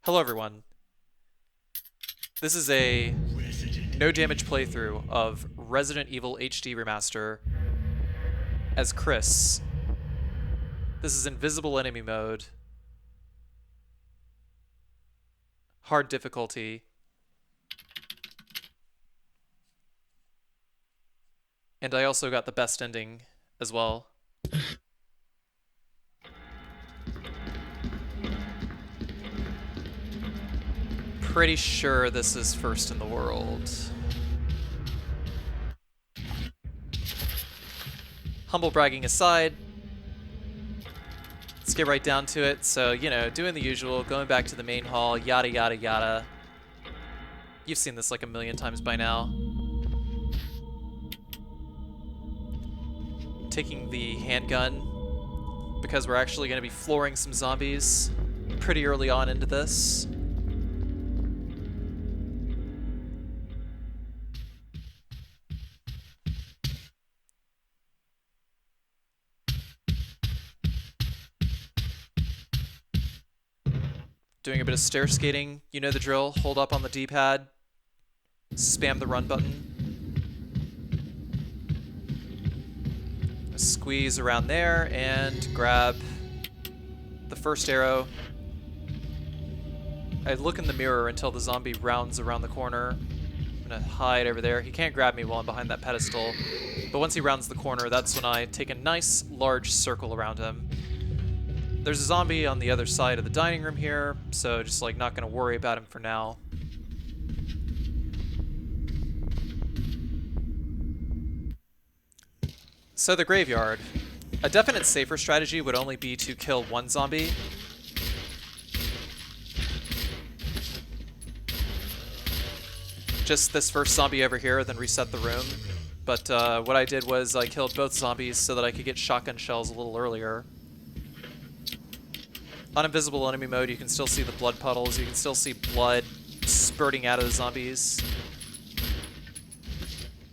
Hello everyone. This is a no damage playthrough of Resident Evil HD Remaster as Chris. This is invisible enemy mode, hard difficulty, and I also got the best ending as well. Pretty sure this is first in the world. Humble bragging aside, let's get right down to it. So, you know, doing the usual, going back to the main hall, yada yada yada. You've seen this like a million times by now. Taking the handgun, because we're actually going to be flooring some zombies pretty early on into this. Doing a bit of stair skating, you know the drill. Hold up on the D-pad, spam the run button. Squeeze around there and grab the first arrow. I look in the mirror until the zombie rounds around the corner. I'm gonna hide over there. He can't grab me while I'm behind that pedestal. But once he rounds the corner, that's when I take a nice large circle around him. There's a zombie on the other side of the dining room here, so just like not gonna worry about him for now. So the graveyard. A definite safer strategy would only be to kill one zombie. Just this first zombie over here, then reset the room. But what I did was I killed both zombies so that I could get shotgun shells a little earlier. On invisible enemy mode, you can still see the blood puddles, you can still see blood spurting out of the zombies.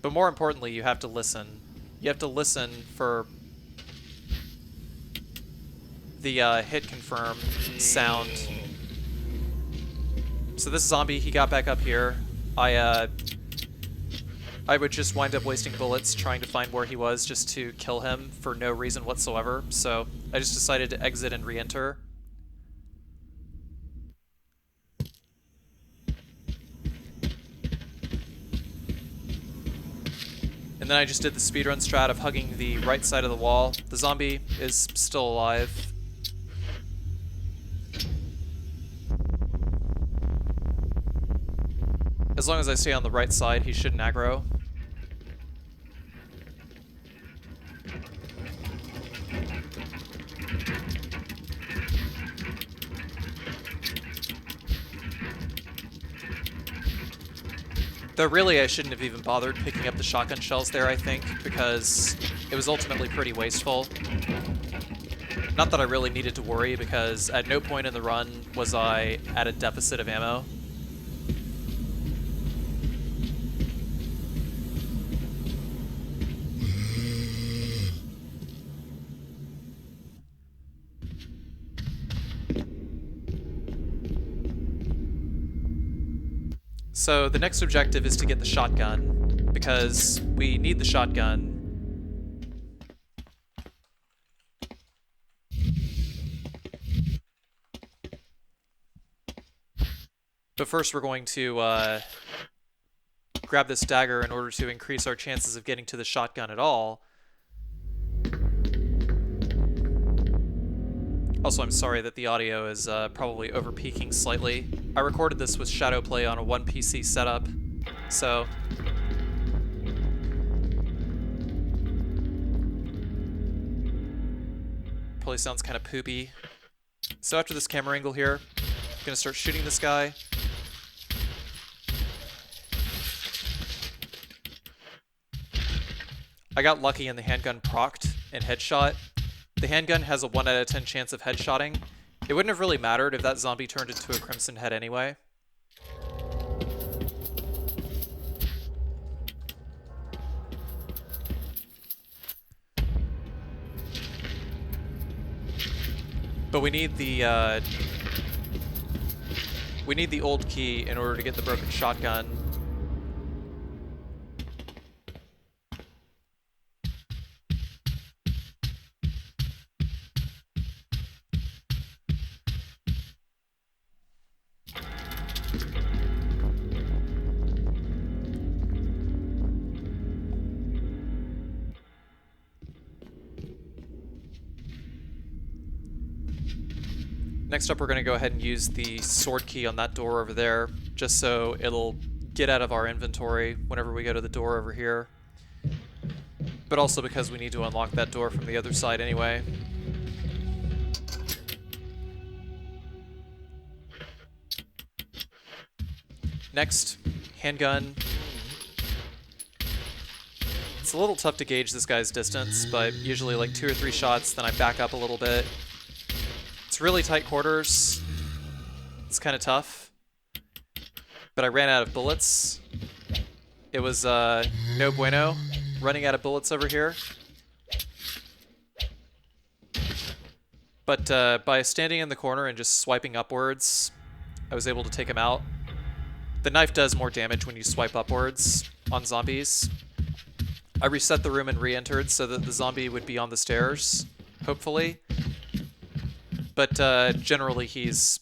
But more importantly, you have to listen. You have to listen for the hit confirm sound. So this zombie, he got back up here. I would just wind up wasting bullets trying to find where he was just to kill him for no reason whatsoever. So I just decided to exit and re-enter. And then I just did the speedrun strat of hugging the right side of the wall. The zombie is still alive. As long as I stay on the right side, he shouldn't aggro. Though really I shouldn't have even bothered picking up the shotgun shells there, I think, because it was ultimately pretty wasteful. Not that I really needed to worry, because at no point in the run was I at a deficit of ammo. So the next objective is to get the shotgun, because we need the shotgun. But first we're going to grab this dagger in order to increase our chances of getting to the shotgun at all. Also, I'm sorry that the audio is probably over-peaking slightly. I recorded this with Shadow Play on a 1 PC setup, so... probably sounds kind of poopy. So after this camera angle here, I'm gonna start shooting this guy. I got lucky and the handgun procced and headshot. The handgun has a 1 out of 10 chance of headshotting. It wouldn't have really mattered if that zombie turned into a crimson head anyway. But we need the We need the old key in order to get the broken shotgun. Next up, we're going to go ahead and use the sword key on that door over there, just so it'll get out of our inventory whenever we go to the door over here. But also because we need to unlock that door from the other side anyway. Next, handgun. It's a little tough to gauge this guy's distance, but usually like 2 or 3 shots, then I back up a little bit. It's really tight quarters. It's kind of tough. But I ran out of bullets. It was no bueno running out of bullets over here. But by standing in the corner and just swiping upwards, I was able to take him out. The knife does more damage when you swipe upwards on zombies. I reset the room and re-entered so that the zombie would be on the stairs, hopefully. But generally he's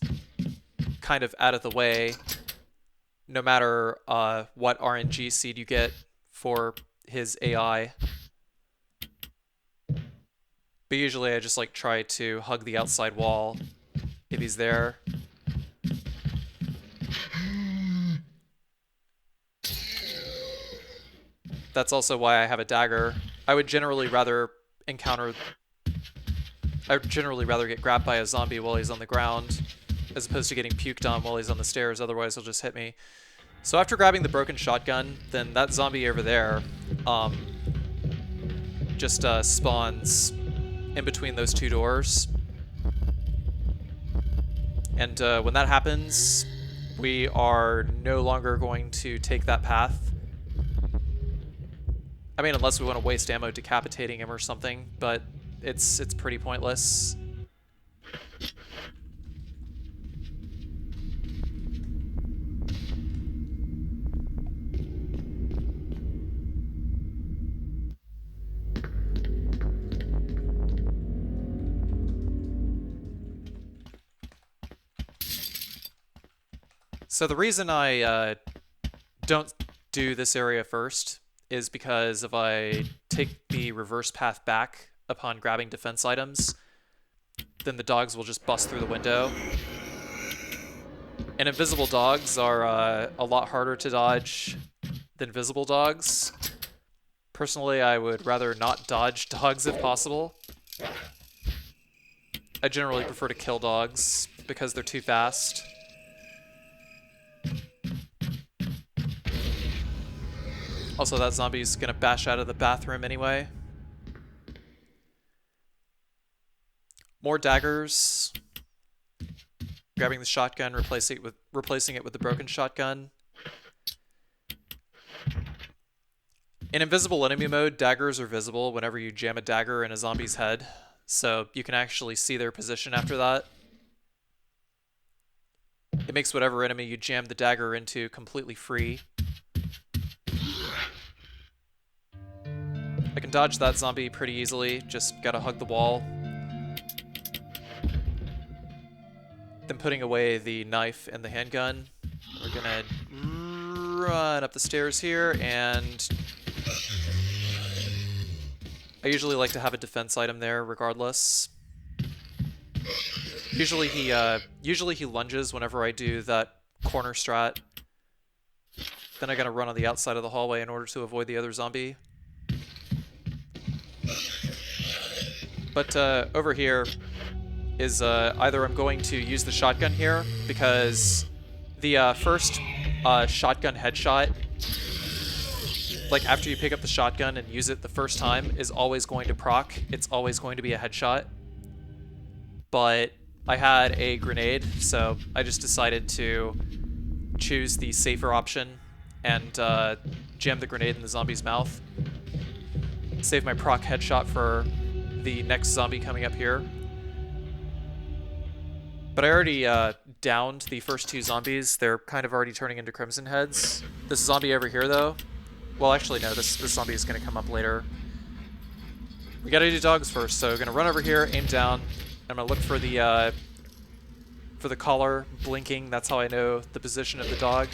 kind of out of the way, no matter what RNG seed you get for his AI. But usually I just like try to hug the outside wall if he's there. That's also why I have a dagger. I would generally rather get grabbed by a zombie while he's on the ground, as opposed to getting puked on while he's on the stairs, otherwise he'll just hit me. So after grabbing the broken shotgun, then that zombie over there just spawns in between those 2 doors. And when that happens, we are no longer going to take that path. I mean, unless we want to waste ammo decapitating him or something, but it's pretty pointless. So the reason I don't do this area first is because if I take the reverse path back upon grabbing defense items, then the dogs will just bust through the window. And invisible dogs are a lot harder to dodge than visible dogs. Personally, I would rather not dodge dogs if possible. I generally prefer to kill dogs because they're too fast. Also, that zombie's gonna bash out of the bathroom anyway. More daggers. Grabbing the shotgun, replacing it with the broken shotgun. In invisible enemy mode, daggers are visible whenever you jam a dagger in a zombie's head, so you can actually see their position after that. It makes whatever enemy you jam the dagger into completely free. I can dodge that zombie pretty easily, just gotta hug the wall. Then putting away the knife and the handgun. We're gonna run up the stairs here, and I usually like to have a defense item there regardless. Usually he lunges whenever I do that corner strat. Then I gotta run on the outside of the hallway in order to avoid the other zombie. But over here is either I'm going to use the shotgun here, because the first shotgun headshot, like after you pick up the shotgun and use it the first time, is always going to proc. It's always going to be a headshot. But I had a grenade, so I just decided to choose the safer option and jam the grenade in the zombie's mouth. Save my proc headshot for the next zombie coming up here. But I already downed the first two zombies, they're kind of already turning into crimson heads. This zombie over here, though... Well, actually, no, this zombie is going to come up later. We gotta do dogs first, so I'm gonna run over here, aim down. I'm gonna look for the collar blinking. That's how I know the position of the dog.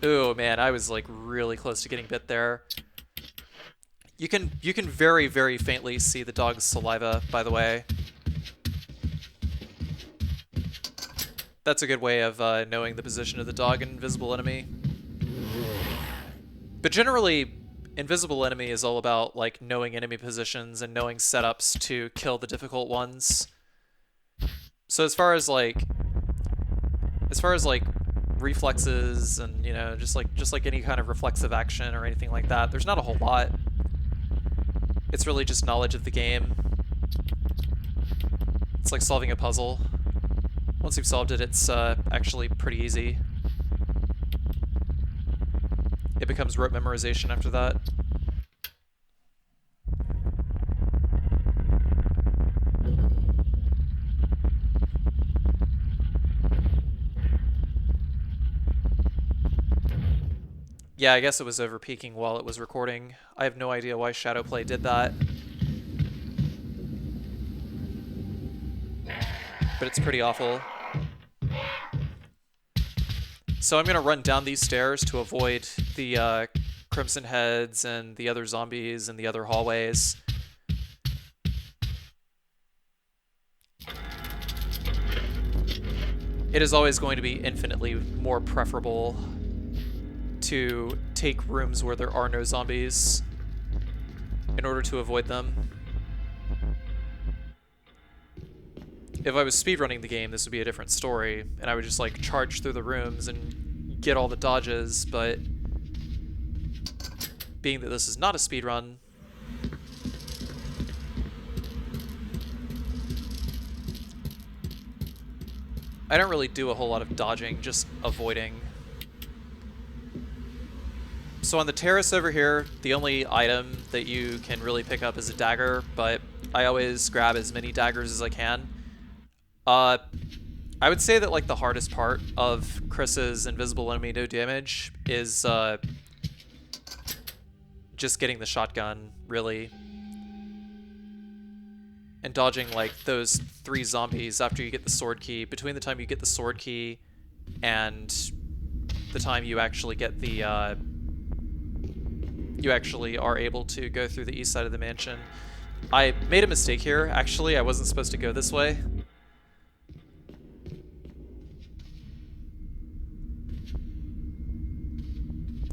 Oh man, I was like really close to getting bit there. You can very, very faintly see the dog's saliva, by the way. That's a good way of knowing the position of the dog and invisible enemy. But generally, invisible enemy is all about like knowing enemy positions and knowing setups to kill the difficult ones. So as far as like reflexes and, you know, just like any kind of reflexive action or anything like that, there's not a whole lot. It's really just knowledge of the game. It's like solving a puzzle. Once you've solved it, it's actually pretty easy. It becomes rote memorization after that. Yeah, I guess it was over peaking while it was recording. I have no idea why Shadowplay did that. But it's pretty awful. So I'm going to run down these stairs to avoid the Crimson Heads and the other zombies and the other hallways. It is always going to be infinitely more preferable to take rooms where there are no zombies in order to avoid them. If I was speedrunning the game, this would be a different story, and I would just like charge through the rooms and get all the dodges, but being that this is not a speedrun, I don't really do a whole lot of dodging, just avoiding. So on the terrace over here, the only item that you can really pick up is a dagger, but I always grab as many daggers as I can. I would say that like the hardest part of Chris's invisible enemy no damage is just getting the shotgun, really. And dodging like those 3 zombies after you get the sword key. Between the time you get the sword key and the time you actually get the you actually are able to go through the east side of the mansion. I made a mistake here, actually. I wasn't supposed to go this way.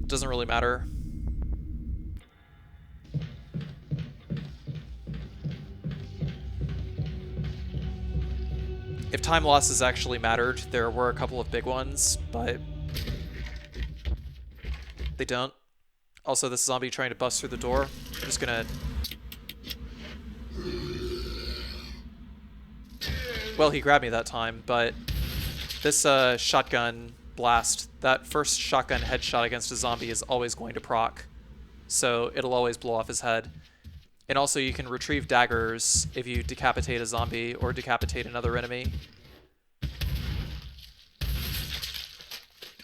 Doesn't really matter. If time losses actually mattered, there were a couple of big ones, but they don't. Also, this zombie trying to bust through the door. I'm just gonna... Well, he grabbed me that time, but this shotgun blast, that first shotgun headshot against a zombie is always going to proc, so it'll always blow off his head. And also you can retrieve daggers if you decapitate a zombie or decapitate another enemy.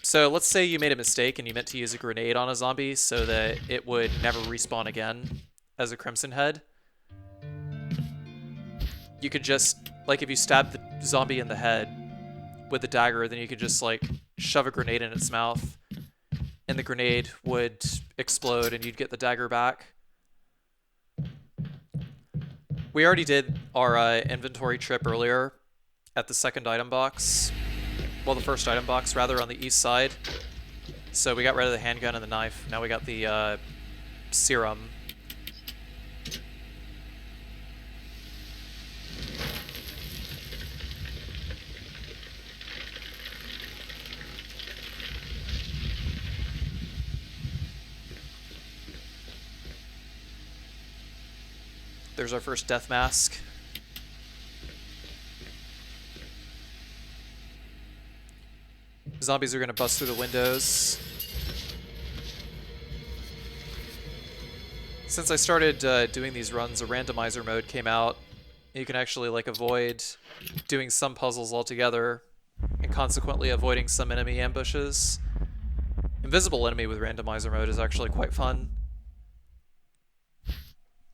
So let's say you made a mistake and you meant to use a grenade on a zombie so that it would never respawn again as a Crimson Head. You could just, like if you stab the zombie in the head with the dagger, then you could just like shove a grenade in its mouth and the grenade would explode and you'd get the dagger back. We already did our inventory trip earlier at the second item box. Well, the first item box, rather, on the east side. So we got rid of the handgun and the knife. Now we got the serum. There's our first death mask. Zombies are going to bust through the windows. Since I started doing these runs, a randomizer mode came out. You can actually like avoid doing some puzzles altogether and consequently avoiding some enemy ambushes. Invisible enemy with randomizer mode is actually quite fun.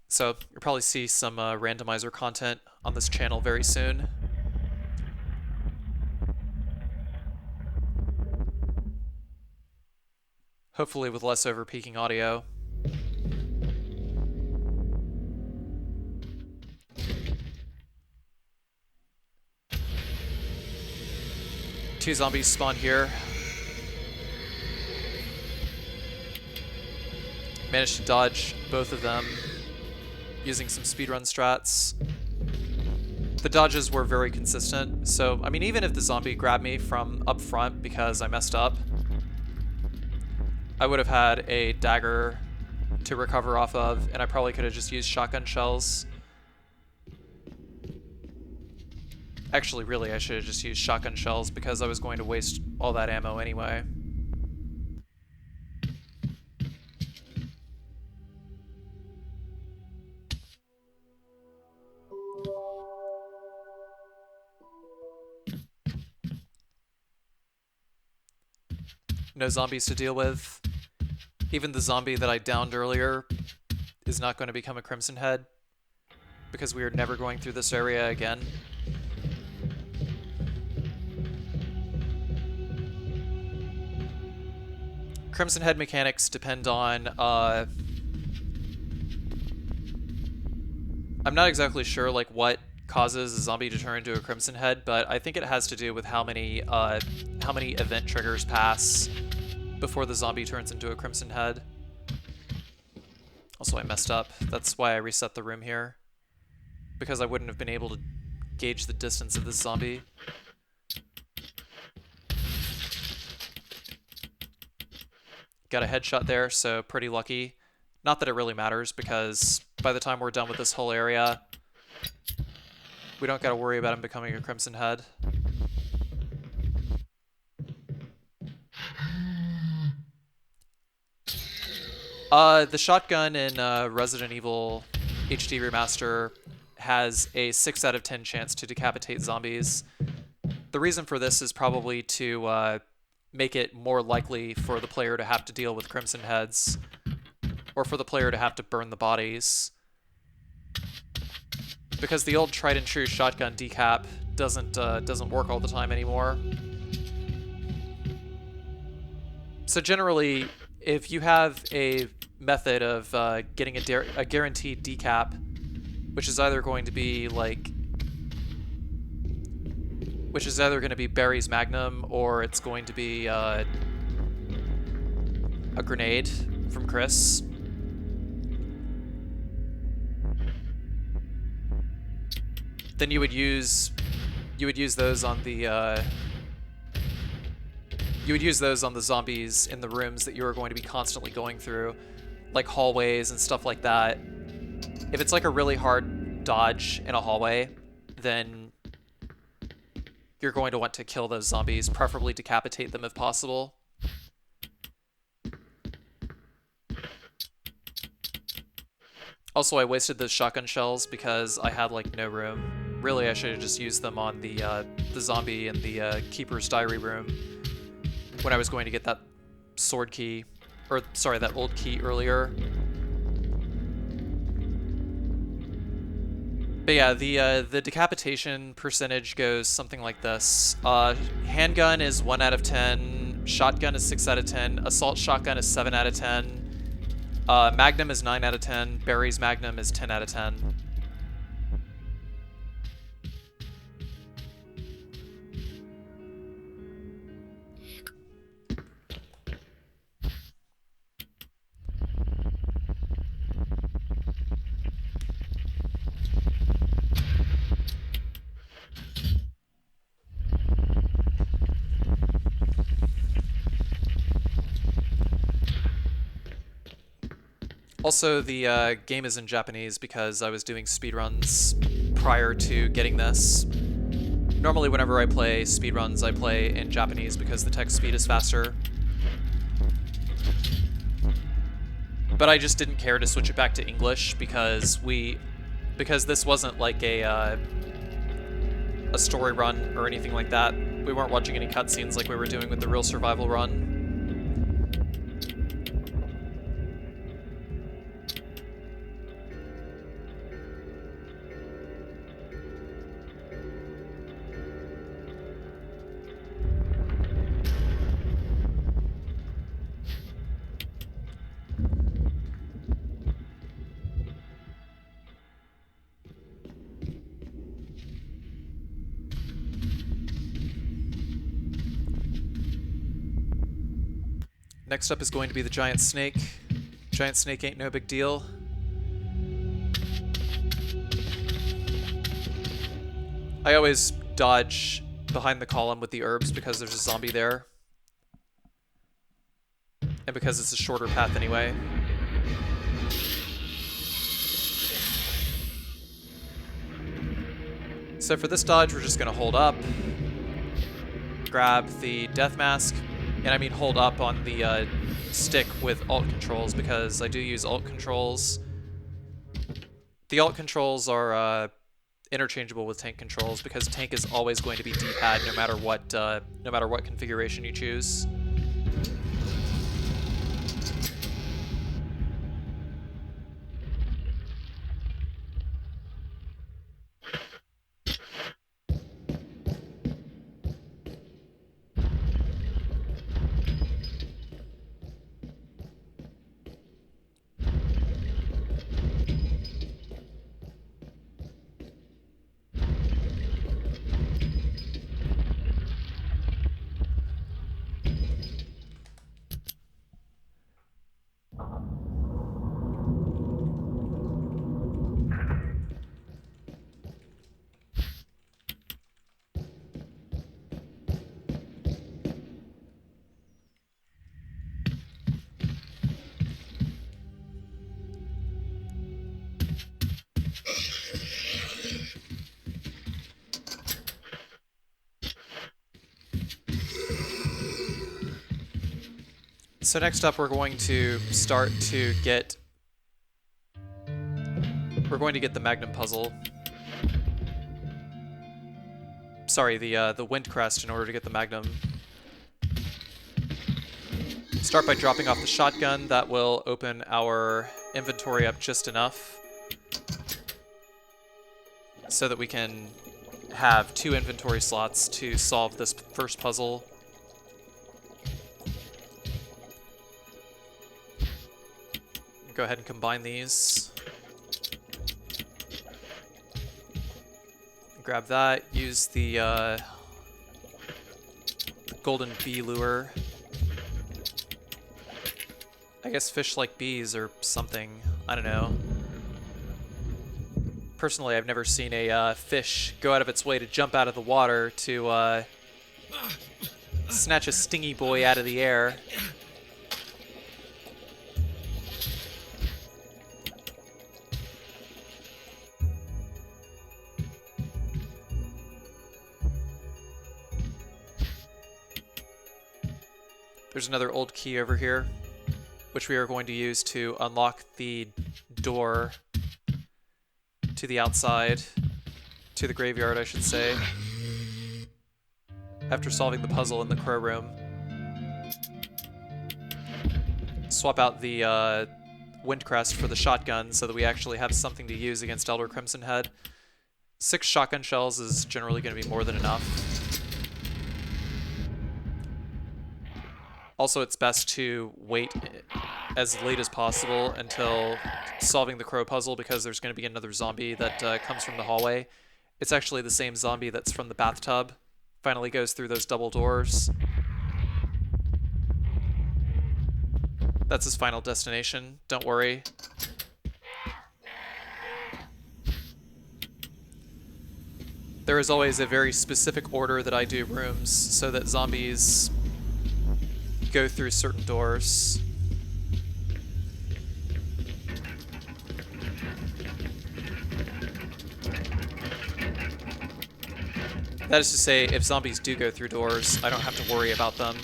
So you'll probably see some randomizer content on this channel very soon. Hopefully with less overpeaking audio. Two zombies spawn here. Managed to dodge both of them using some speedrun strats. The dodges were very consistent, so I mean even if the zombie grabbed me from up front because I messed up, I would have had a dagger to recover off of, and I probably could have just used shotgun shells. Actually, really, I should have just used shotgun shells because I was going to waste all that ammo anyway. No zombies to deal with. Even the zombie that I downed earlier is not going to become a Crimson Head because we are never going through this area again. Crimson Head mechanics depend on, I'm not exactly sure like what causes a zombie to turn into a Crimson Head, but I think it has to do with how many event triggers pass before the zombie turns into a Crimson Head. Also, I messed up. That's why I reset the room here, because I wouldn't have been able to gauge the distance of this zombie. Got a headshot there, so pretty lucky. Not that it really matters, because by the time we're done with this whole area, we don't gotta worry about him becoming a Crimson Head. The shotgun in Resident Evil HD Remaster has a 6 out of 10 chance to decapitate zombies. The reason for this is probably to make it more likely for the player to have to deal with Crimson Heads, or for the player to have to burn the bodies. Because the old tried and true shotgun decap doesn't work all the time anymore. So generally, if you have a method of getting a guaranteed decap, which is either going to be like, Barry's Magnum, or it's going to be a grenade from Chris. Then you would use those on the zombies in the rooms that you are going to be constantly going through, like hallways and stuff like that. If it's like a really hard dodge in a hallway, then you're going to want to kill those zombies, preferably decapitate them if possible. Also, I wasted those shotgun shells because I had like no room. Really, I should have just used them on the zombie in the Keeper's Diary room when I was going to get that sword key, or sorry, that old key earlier. But yeah, the decapitation percentage goes something like this. Handgun is 1 out of 10, shotgun is 6 out of 10, assault shotgun is 7 out of 10, Magnum is 9 out of 10, Barry's Magnum is 10 out of 10. Also, the game is in Japanese because I was doing speedruns prior to getting this. Normally, whenever I play speedruns, I play in Japanese because the text speed is faster. But I just didn't care to switch it back to English because this wasn't like a story run or anything like that. we weren't watching any cutscenes like we were doing with the real survival run. Next up is going to be the giant snake. Giant snake ain't no big deal. I always dodge behind the column with the herbs because there's a zombie there. And because it's a shorter path anyway. So for this dodge, we're just going to hold up, grab the death mask, and I mean hold up on the stick with alt controls because I do use alt controls. The alt controls are interchangeable with tank controls because tank is always going to be D-pad no matter what configuration you choose. So next up, we're going to get the Magnum Puzzle. Sorry, the Wind Crest in order to get the Magnum. Start by dropping off the shotgun. That will open our inventory up just enough so that we can have 2 inventory slots to solve this first puzzle. Go ahead and combine these. Grab that, use the golden bee lure. I guess fish like bees or something, I don't know. Personally, I've never seen a fish go out of its way to jump out of the water to snatch a stingy boy out of the air. There's another old key over here, which we are going to use to unlock the door to the outside, to the graveyard, I should say, after solving the puzzle in the crow room. Swap out the Wind Crest for the shotgun so that we actually have something to use against Elder Crimson Head. 6 shotgun shells is generally going to be more than enough. Also, it's best to wait as late as possible until solving the crow puzzle because there's going to be another zombie that comes from the hallway. It's actually the same zombie that's from the bathtub. Finally goes through those double doors. That's his final destination, don't worry. There is always a very specific order that I do rooms so that zombies go through certain doors. That is to say, if zombies do go through doors, I don't have to worry about them.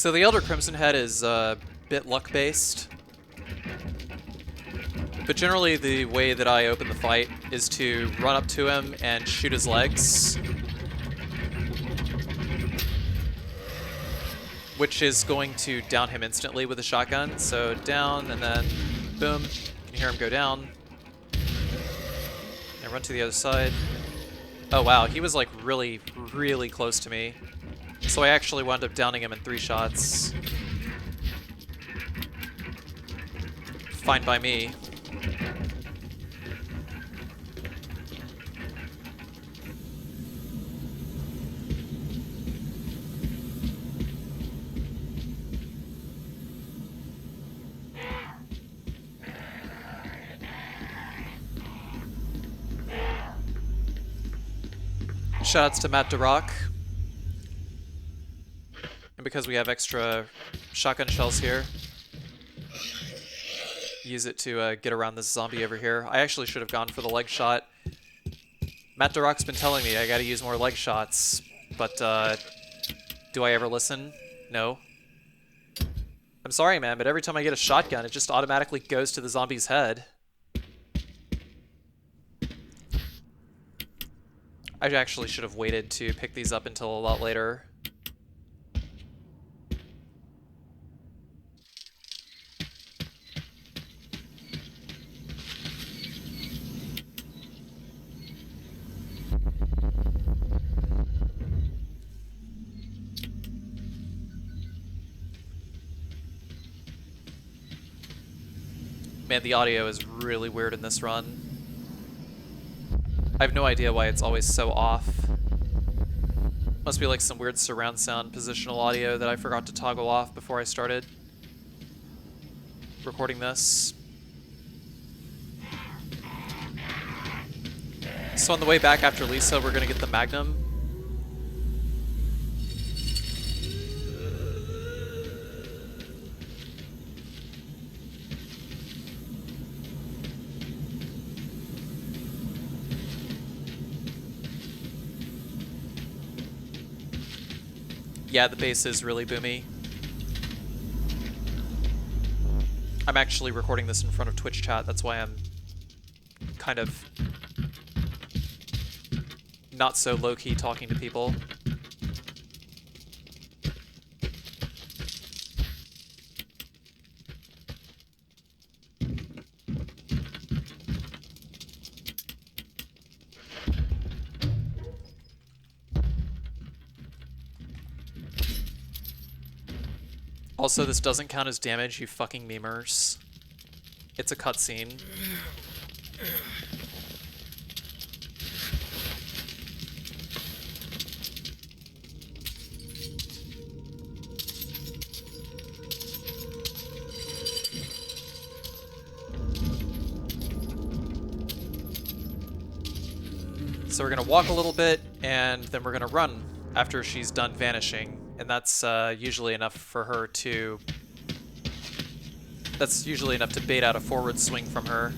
So the Elder Crimson Head is a bit luck-based. But generally the way that I open the fight is to run up to him and shoot his legs. Which is going to down him instantly with a shotgun. So down and then boom. You can hear him go down. And run to the other side. Oh wow, he was like really, really close to me. So I actually wound up downing him in 3 shots. Fine by me. Shoutouts to Matt DeRock. And because we have extra shotgun shells here, use it to get around this zombie over here. I actually should have gone for the leg shot. Matt DeRock's been telling me I gotta use more leg shots, but do I ever listen? No. I'm sorry, man, but every time I get a shotgun, it just automatically goes to the zombie's head. I actually should have waited to pick these up until a lot later. Man, the audio is really weird in this run. I have no idea why it's always so off. Must be like some weird surround sound positional audio that I forgot to toggle off before I started recording this. So on the way back after Lisa, we're gonna get the Magnum. Yeah, the bass is really boomy. I'm actually recording this in front of Twitch chat, that's why I'm kind of not so low-key talking to people. Also, this doesn't count as damage, you fucking memers. It's a cutscene. So we're gonna walk a little bit, and then we're gonna run after she's done vanishing. And that's usually enough for her to... That's usually enough to bait out a forward swing from her.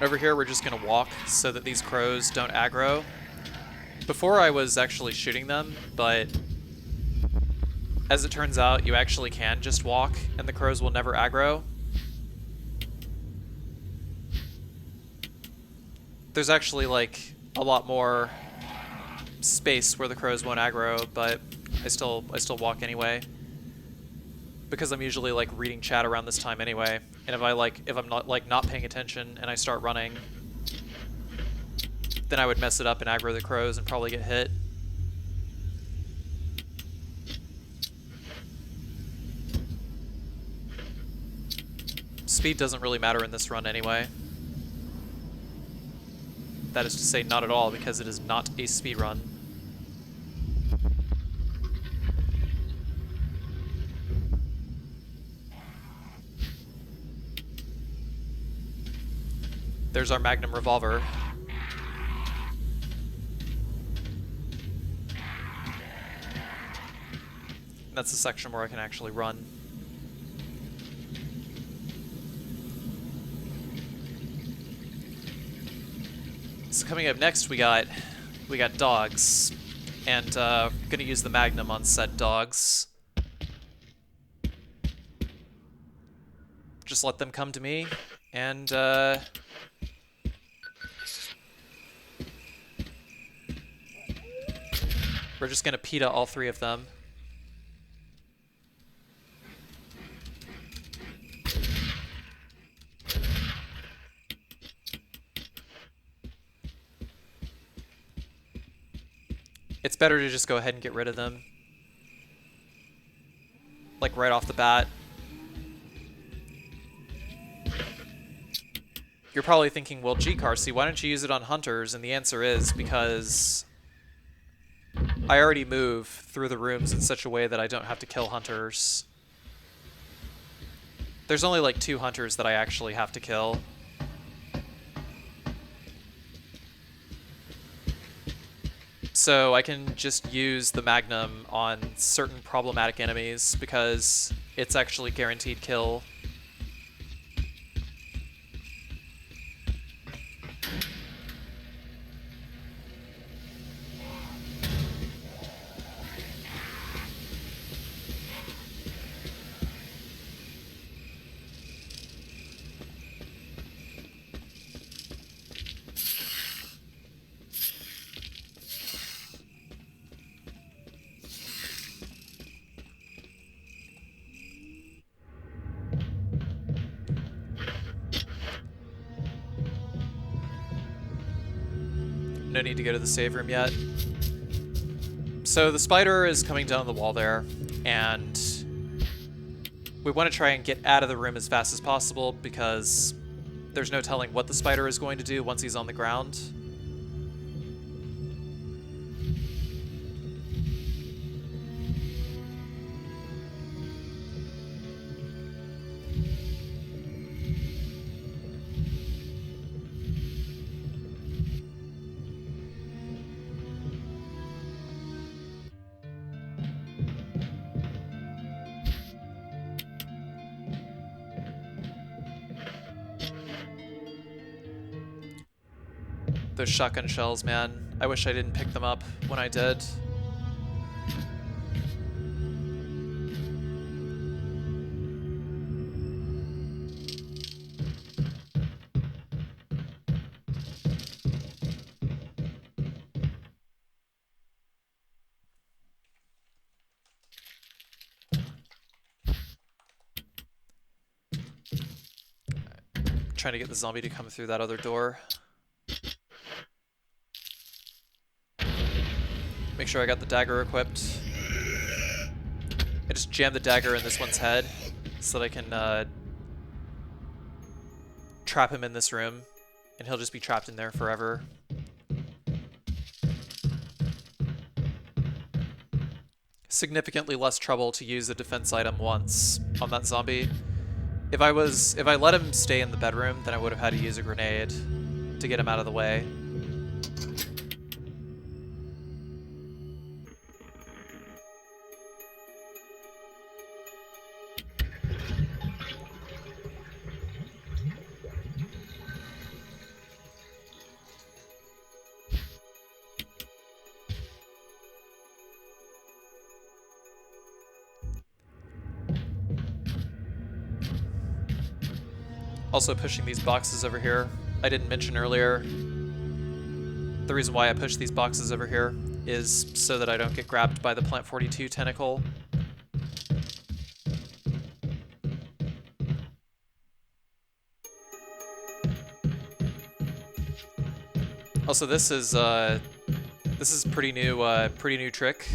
Over here, we're just going to walk so that these crows don't aggro. Before I was actually shooting them, but as it turns out, you actually can just walk and the crows will never aggro. There's actually like a lot more space where the crows won't aggro, but I still walk anyway. Because I'm usually like reading chat around this time anyway. And if I'm not paying attention and I start running, then I would mess it up and aggro the crows and probably get hit. Speed doesn't really matter in this run anyway. That is to say, not at all, because it is not a speed run. There's our Magnum revolver. That's the section where I can actually run. So coming up next, we got dogs, and gonna use the Magnum on said dogs. Just let them come to me, and we're just gonna PETA all three of them. It's better to just go ahead and get rid of them. Like right off the bat. You're probably thinking, well, gee, Carcy, why don't you use it on hunters? And the answer is because I already move through the rooms in such a way that I don't have to kill hunters. There's only like 2 hunters that I actually have to kill. So I can just use the Magnum on certain problematic enemies because it's actually guaranteed kill. No need to go to the save room yet. So the spider is coming down the wall there, and we want to try and get out of the room as fast as possible because there's no telling what the spider is going to do once he's on the ground. Those shotgun shells, man. I wish I didn't pick them up when I did. Trying to get the zombie to come through that other door. Make sure I got the dagger equipped. I just jammed the dagger in this one's head so that I can trap him in this room, and he'll just be trapped in there forever. Significantly less trouble to use a defense item once on that zombie. If I let him stay in the bedroom, then I would have had to use a grenade to get him out of the way. Also pushing these boxes over here. I didn't mention earlier, the reason why I push these boxes over here is so that I don't get grabbed by the Plant 42 tentacle. Also, this is pretty new trick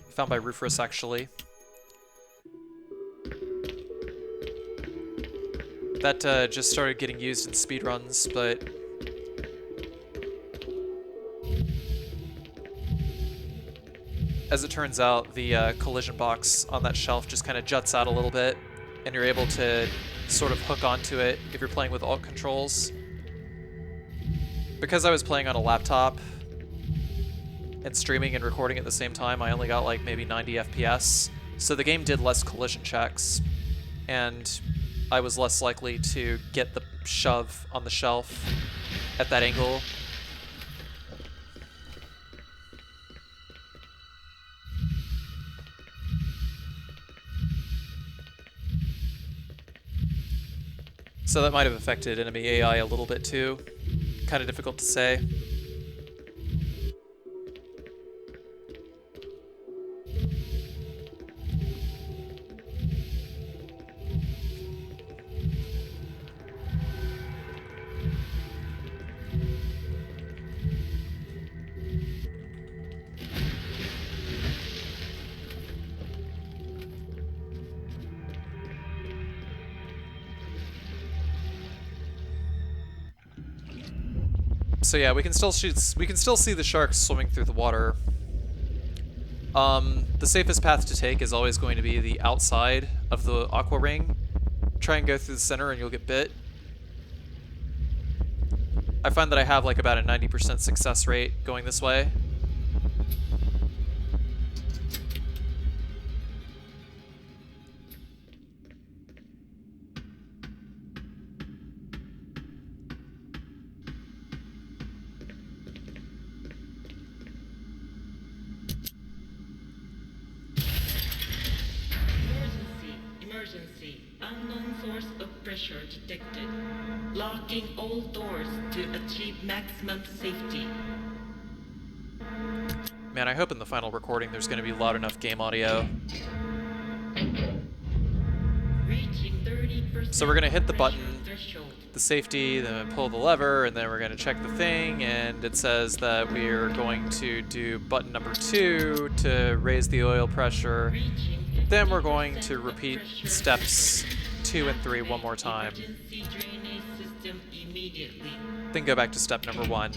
found by Rufus actually. That just started getting used in speedruns, but as it turns out, the collision box on that shelf just kind of juts out a little bit, and you're able to sort of hook onto it if you're playing with alt controls. Because I was playing on a laptop, and streaming and recording at the same time, I only got like maybe 90 FPS. So the game did less collision checks, and I was less likely to get the shove on the shelf at that angle. So that might have affected enemy AI a little bit too. Kind of difficult to say. So yeah, we can still see the sharks swimming through the water. The safest path to take is always going to be the outside of the aqua ring. Try and go through the center and you'll get bit. I find that I have like about a 90% success rate going this way. Emergency. Unknown source of pressure detected. Locking all doors to achieve maximum safety. Man, I hope in the final recording there's going to be loud enough game audio. Reaching 30% So we're going to hit the button, threshold. the safety, then pull the lever, and then we're going to check the thing, and it says that we're going to do button number 2 to raise the oil pressure. Then we're going to repeat steps 2 and 3 one more time. Emergency drainage system immediately. Then go back to step number 1.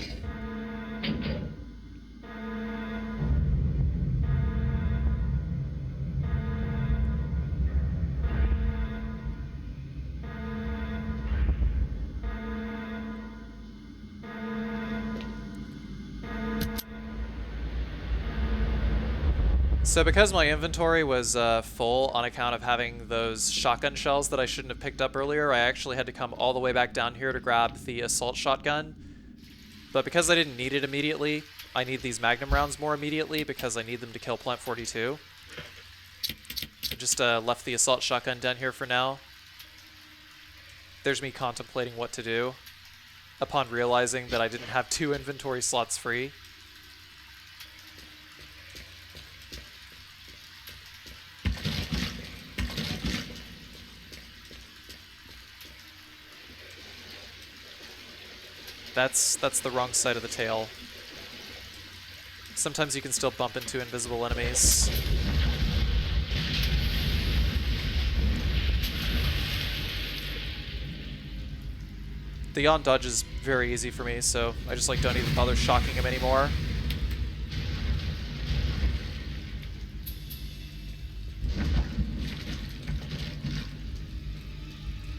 So because my inventory was full on account of having those shotgun shells that I shouldn't have picked up earlier, I actually had to come all the way back down here to grab the assault shotgun. But because I didn't need it immediately, I need these Magnum rounds more immediately because I need them to kill Plant 42. I just left the assault shotgun down here for now. There's me contemplating what to do upon realizing that I didn't have 2 inventory slots free. That's the wrong side of the tail. Sometimes you can still bump into invisible enemies. The yawn dodge is very easy for me, so I just like don't even bother shocking him anymore.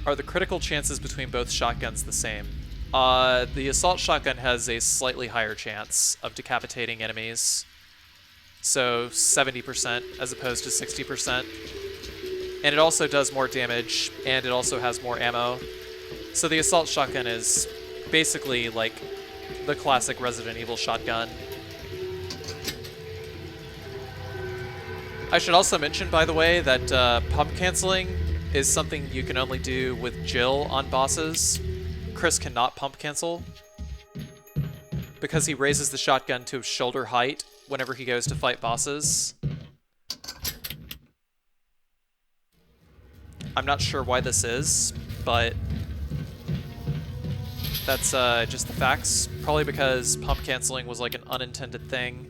Are the critical chances between both shotguns the same? The assault shotgun has a slightly higher chance of decapitating enemies. So 70% as opposed to 60%. And it also does more damage, and it also has more ammo. So the assault shotgun is basically like the classic Resident Evil shotgun. I should also mention, by the way, that pump canceling is something you can only do with Jill on bosses. Chris cannot pump cancel because he raises the shotgun to shoulder height whenever he goes to fight bosses. I'm not sure why this is, but that's just the facts. Probably because pump canceling was like an unintended thing.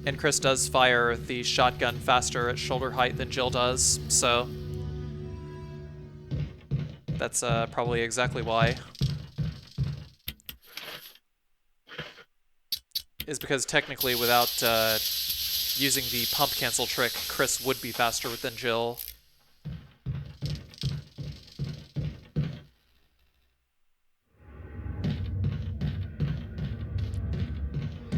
And Chris does fire the shotgun faster at shoulder height than Jill does, so that's probably exactly why. Is because technically without using the pump cancel trick, Chris would be faster than Jill.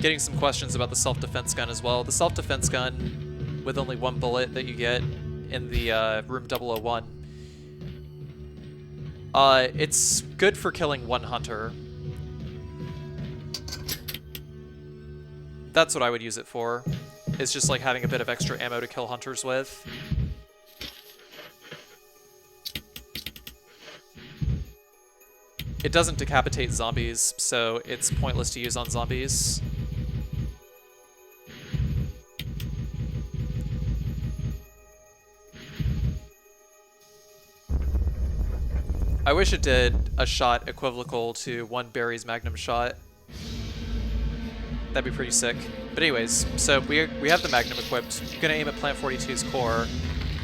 getting some questions about the self-defense gun as well. The self-defense gun, with only one bullet that you get in the room 001, it's good for killing one hunter. That's what I would use it for. It's just like having a bit of extra ammo to kill hunters with. It doesn't decapitate zombies, so it's pointless to use on zombies. I wish it did a shot equivocal to one Barry's Magnum shot. That'd be pretty sick. But anyways, so we have the Magnum equipped. I'm gonna aim at Plant 42's core.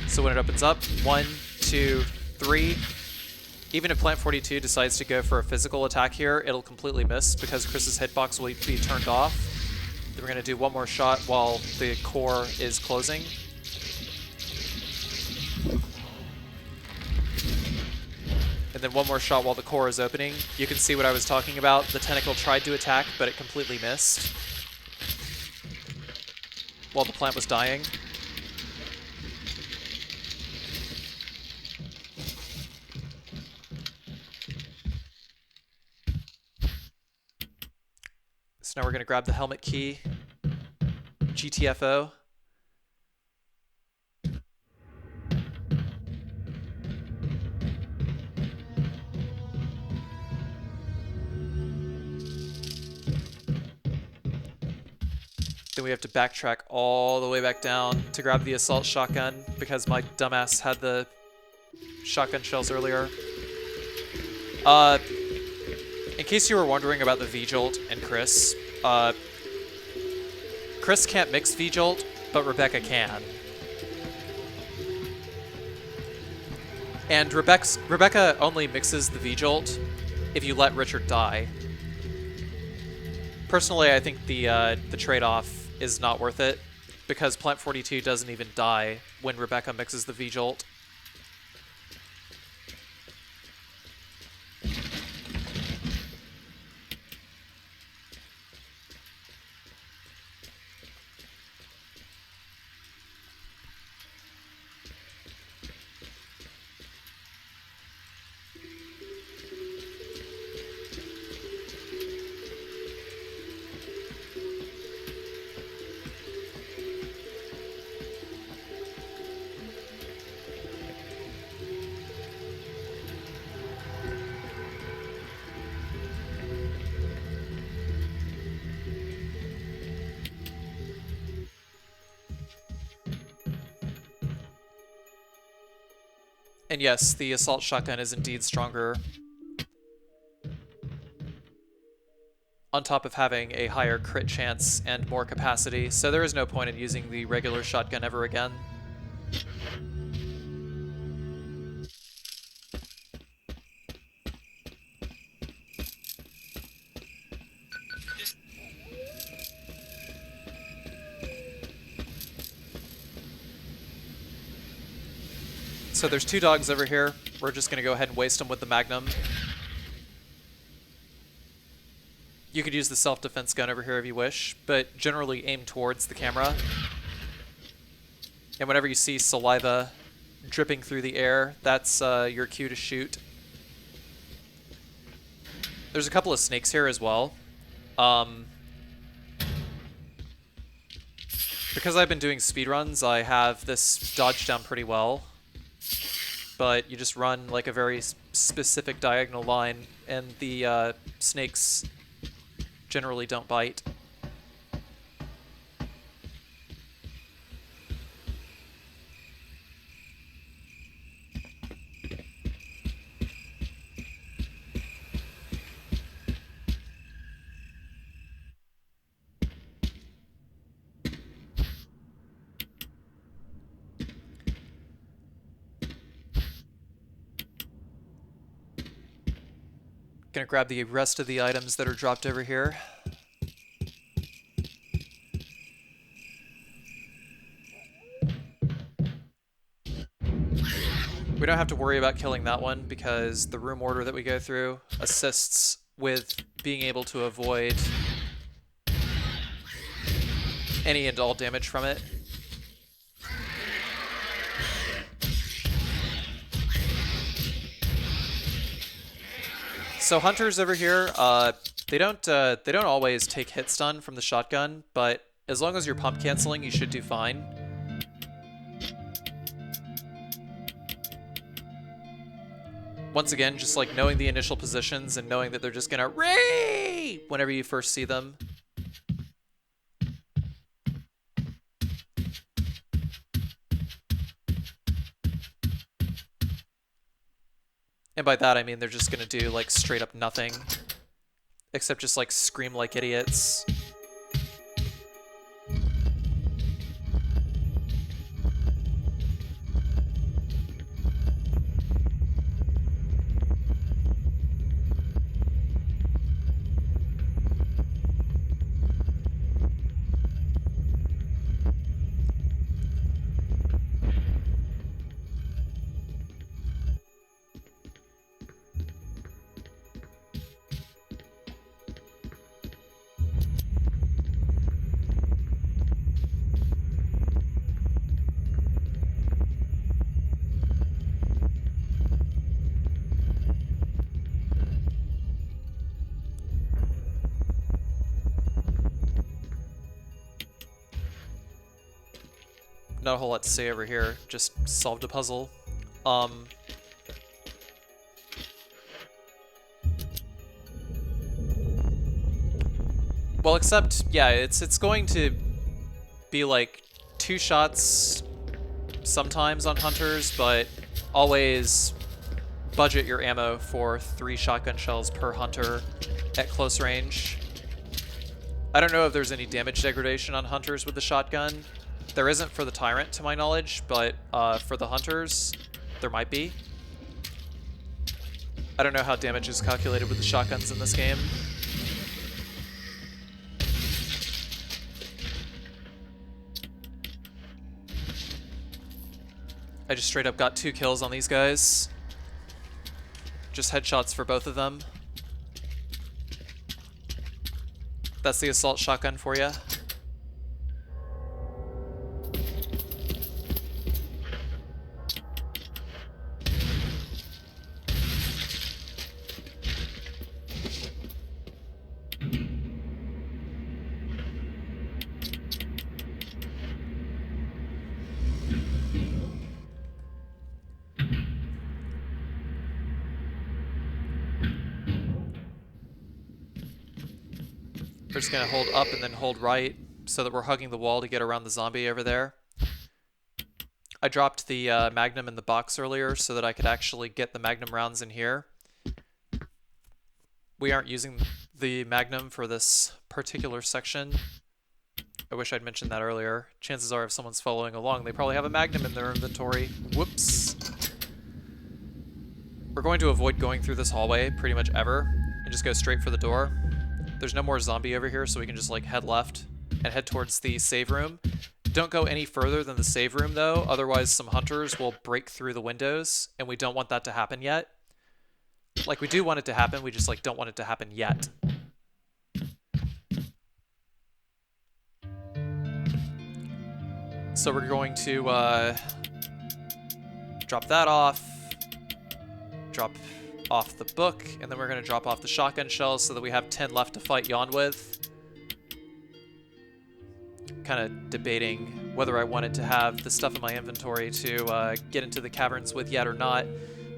So when it opens up, 1, 2, 3. Even if Plant 42 decides to go for a physical attack here, it'll completely miss because Chris's hitbox will be turned off. Then we're gonna do one more shot while the core is closing. And then one more shot while the core is opening. You can see what I was talking about. The tentacle tried to attack, but it completely missed while the plant was dying. So now we're going to grab the helmet key, GTFO. Then we have to backtrack all the way back down to grab the assault shotgun because my dumbass had the shotgun shells earlier. In case you were wondering about the V-Jolt and Chris, Chris can't mix V-Jolt, but Rebecca can. And Rebecca only mixes the V-Jolt if you let Richard die. Personally, I think the trade-off is not worth it because Plant 42 doesn't even die when Rebecca mixes the V-Jolt. And yes, the assault shotgun is indeed stronger. On top of having a higher crit chance and more capacity, so there is no point in using the regular shotgun ever again. So there's 2 dogs over here. We're just going to go ahead and waste them with the Magnum. You could use the self-defense gun over here if you wish, but generally aim towards the camera. And whenever you see saliva dripping through the air, that's your cue to shoot. There's a couple of snakes here as well. Because I've been doing speedruns, I have this dodged down pretty well. But you just run like a very specific diagonal line, and the snakes generally don't bite. Gonna grab the rest of the items that are dropped over here. We don't have to worry about killing that one because the room order that we go through assists with being able to avoid any and all damage from it. So hunters over here, they don't always take hit stun from the shotgun, but as long as you're pump canceling, you should do fine. Once again, just like knowing the initial positions and knowing that they're just gonna Ree! Whenever you first see them. And by that I mean they're just gonna do like straight up nothing. Except just like scream like idiots. Not a whole lot to say over here, just solved a puzzle. Well, except, yeah, it's going to be like 2 shots sometimes on hunters, but always budget your ammo for 3 shotgun shells per hunter at close range. I don't know if there's any damage degradation on hunters with the shotgun. There isn't for the Tyrant, to my knowledge, but for the Hunters, there might be. I don't know how damage is calculated with the shotguns in this game. I just straight up got 2 kills on these guys. Just headshots for both of them. That's the assault shotgun for you. We're just gonna hold up and then hold right so that we're hugging the wall to get around the zombie over there. I dropped the Magnum in the box earlier so that I could actually get the Magnum rounds in here. We aren't using the Magnum for this particular section. I wish I'd mentioned that earlier. Chances are if someone's following along, they probably have a Magnum in their inventory. Whoops. We're going to avoid going through this hallway pretty much ever and just go straight for the door. There's no more zombie over here, so we can just like head left and head towards the save room. Don't go any further than the save room though, otherwise some hunters will break through the windows, and we don't want that to happen yet. Like, we do want it to happen, we just like don't want it to happen yet. So we're going to drop that off, drop off the book, and then we're going to drop off the shotgun shells so that we have 10 left to fight Yawn with. Kind of debating whether I wanted to have the stuff in my inventory to get into the caverns with yet or not,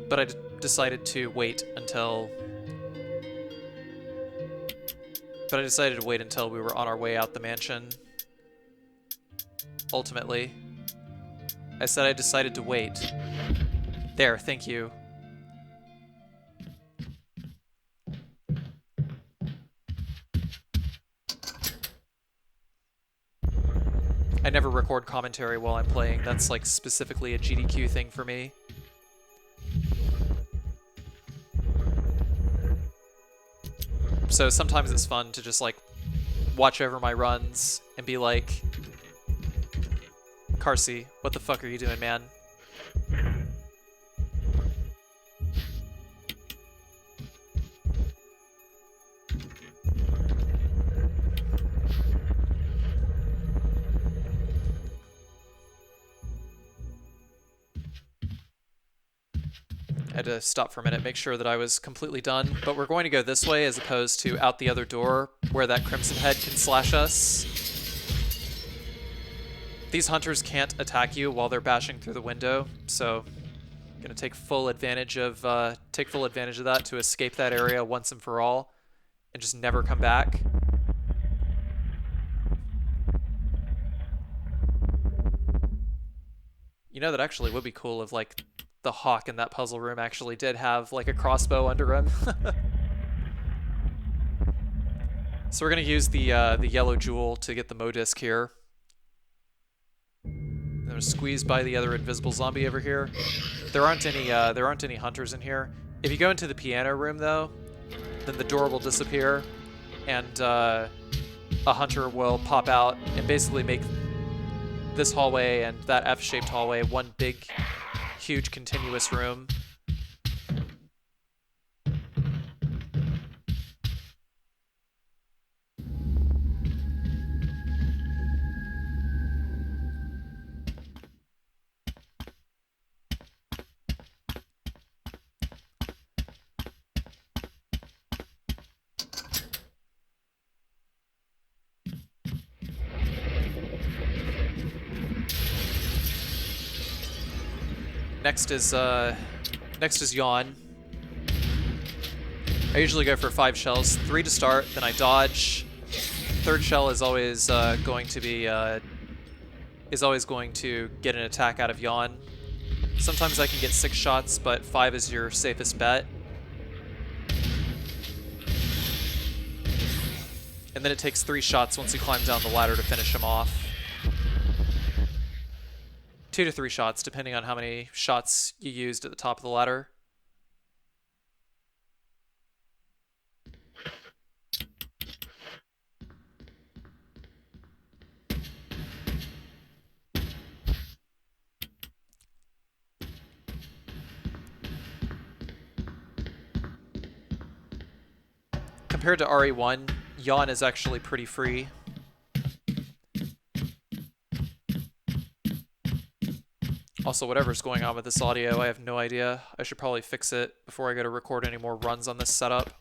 but I decided to wait until... we were on our way out the mansion. Ultimately. I said I decided to wait. There, thank you. I never record commentary while I'm playing. That's like specifically a GDQ thing for me. So sometimes it's fun to just like watch over my runs and be like, Carcy, what the fuck are you doing, man? I had to stop for a minute, make sure that I was completely done. But we're going to go this way as opposed to out the other door where that Crimson Head can slash us. These hunters can't attack you while they're bashing through the window, so I'm gonna take full advantage of that to escape that area once and for all, and just never come back. You know, that actually would be cool if, like, the hawk in that puzzle room actually did have, like, a crossbow under him. So we're gonna use the yellow jewel to get the Modisc here. I'm gonna squeeze by the other invisible zombie over here. There aren't any hunters in here. If you go into the piano room, though, then the door will disappear, and a hunter will pop out and basically make this hallway and that F-shaped hallway one big, huge, continuous room. Next is Yawn. I usually go for 5 shells, 3 to start, then I dodge. Third shell is always going to get an attack out of Yawn. Sometimes I can get 6 shots, but 5 is your safest bet. And then it takes 3 shots once you climb down the ladder to finish him off. 2 to 3 shots, depending on how many shots you used at the top of the ladder. Compared to RE1, Yawn is actually pretty free. Also, whatever's going on with this audio, I have no idea. I should probably fix it before I go to record any more runs on this setup.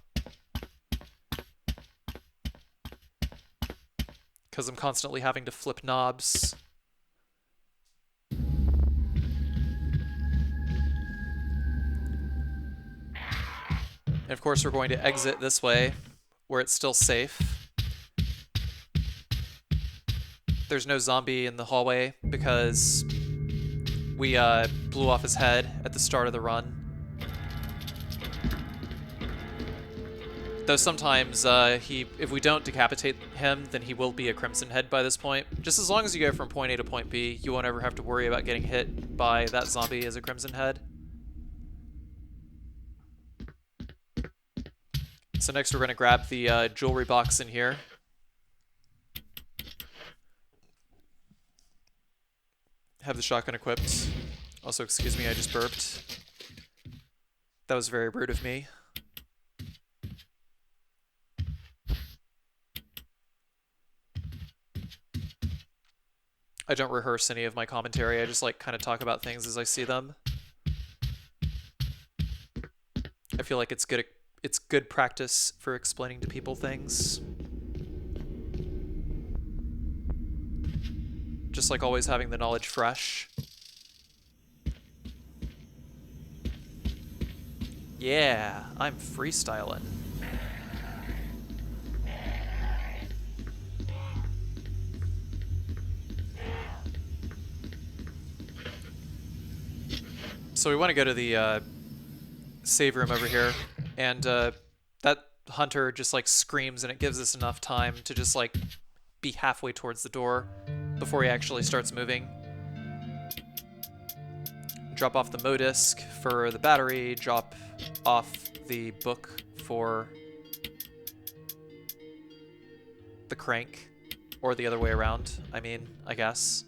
Because I'm constantly having to flip knobs. And of course, we're going to exit this way, where it's still safe. There's no zombie in the hallway because we blew off his head at the start of the run. Though sometimes if we don't decapitate him, then he will be a Crimson Head by this point. Just as long as you go from point A to point B, you won't ever have to worry about getting hit by that zombie as a Crimson Head. So next we're going to grab the jewelry box in here. Have the shotgun equipped. Also, excuse me, I just burped. That was very rude of me. I don't rehearse any of my commentary, I just like kind of talk about things as I see them. I feel like it's good practice for explaining to people things. Just like always having the knowledge fresh. Yeah, I'm freestyling. So we want to go to the save room over here, and that hunter just like screams, and it gives us enough time to just like be halfway towards the door before he actually starts moving. Drop off the Modisc for the battery, drop off the book for the crank, or the other way around, I mean, I guess.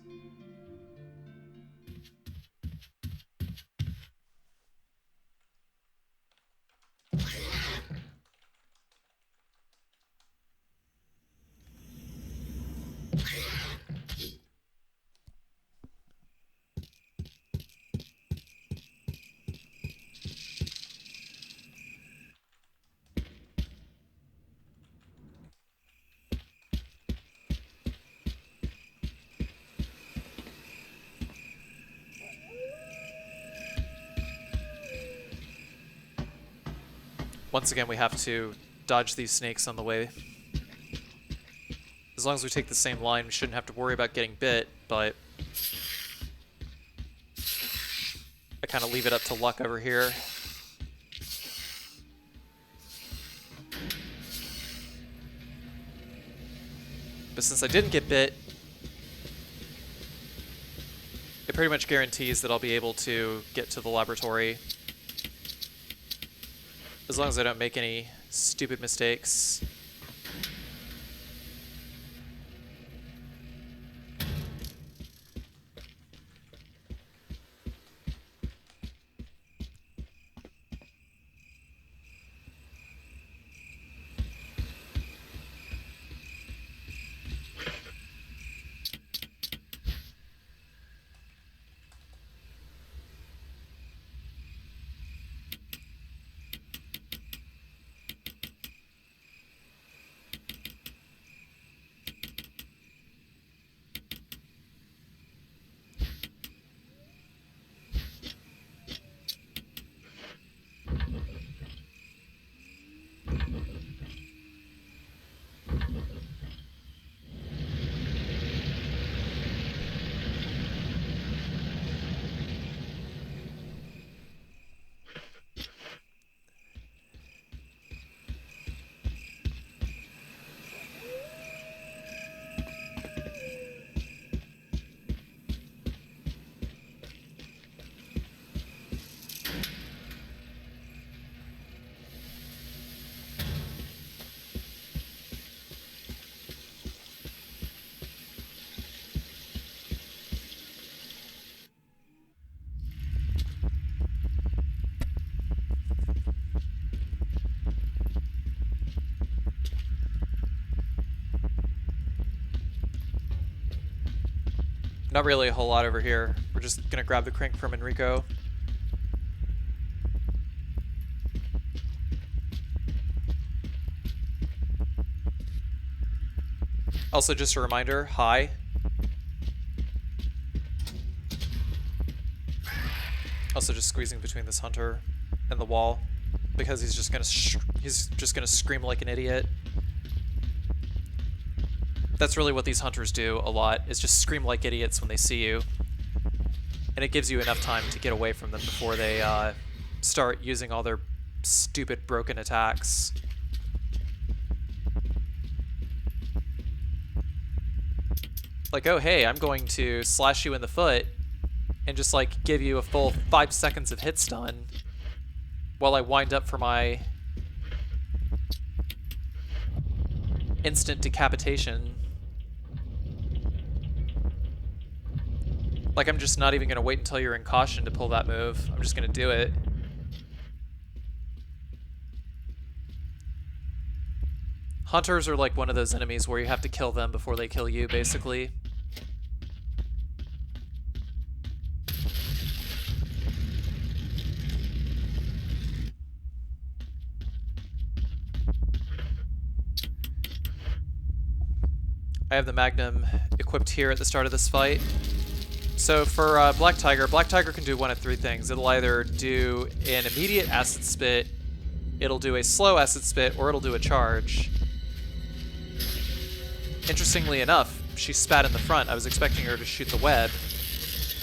once again, we have to dodge these snakes on the way. As long as we take the same line, we shouldn't have to worry about getting bit, but I kind of leave it up to luck over here. But since I didn't get bit, it pretty much guarantees that I'll be able to get to the laboratory. As long as I don't make any stupid mistakes. Not really a whole lot over here. We're just gonna grab the crank from Enrico. Also, just a reminder, hi. Also, just squeezing between this hunter and the wall because he's just gonna scream like an idiot. That's really what these hunters do a lot, is just scream like idiots when they see you. And it gives you enough time to get away from them before they start using all their stupid broken attacks. Like, oh hey, I'm going to slash you in the foot and just like give you a full 5 seconds of hit stun while I wind up for my instant decapitation. Like, I'm just not even going to wait until you're in caution to pull that move. I'm just going to do it. Hunters are like one of those enemies where you have to kill them before they kill you, basically. I have the Magnum equipped here at the start of this fight. So for Black Tiger can do one of three things. It'll either do an immediate acid spit, it'll do a slow acid spit, or it'll do a charge. Interestingly enough, she spat in the front. I was expecting her to shoot the web.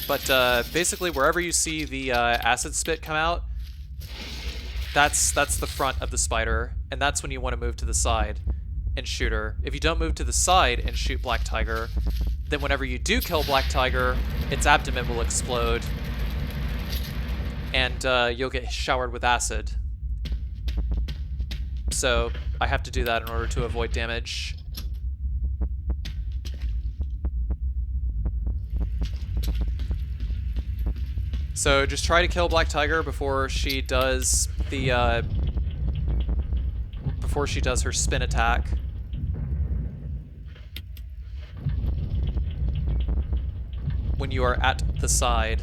But basically, wherever you see the acid spit come out, that's the front of the spider, and that's when you want to move to the side and shoot her. If you don't move to the side and shoot Black Tiger, then whenever you do kill Black Tiger, its abdomen will explode, and you'll get showered with acid. So I have to do that in order to avoid damage. So just try to kill Black Tiger before she does the before she does her spin attack. When you are at the side.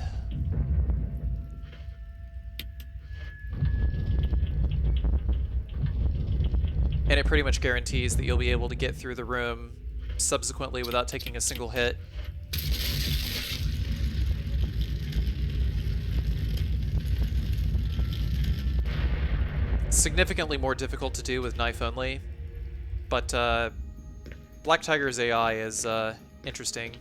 And it pretty much guarantees that you'll be able to get through the room subsequently without taking a single hit. significantly more difficult to do with knife only, but Black Tiger's AI is interesting.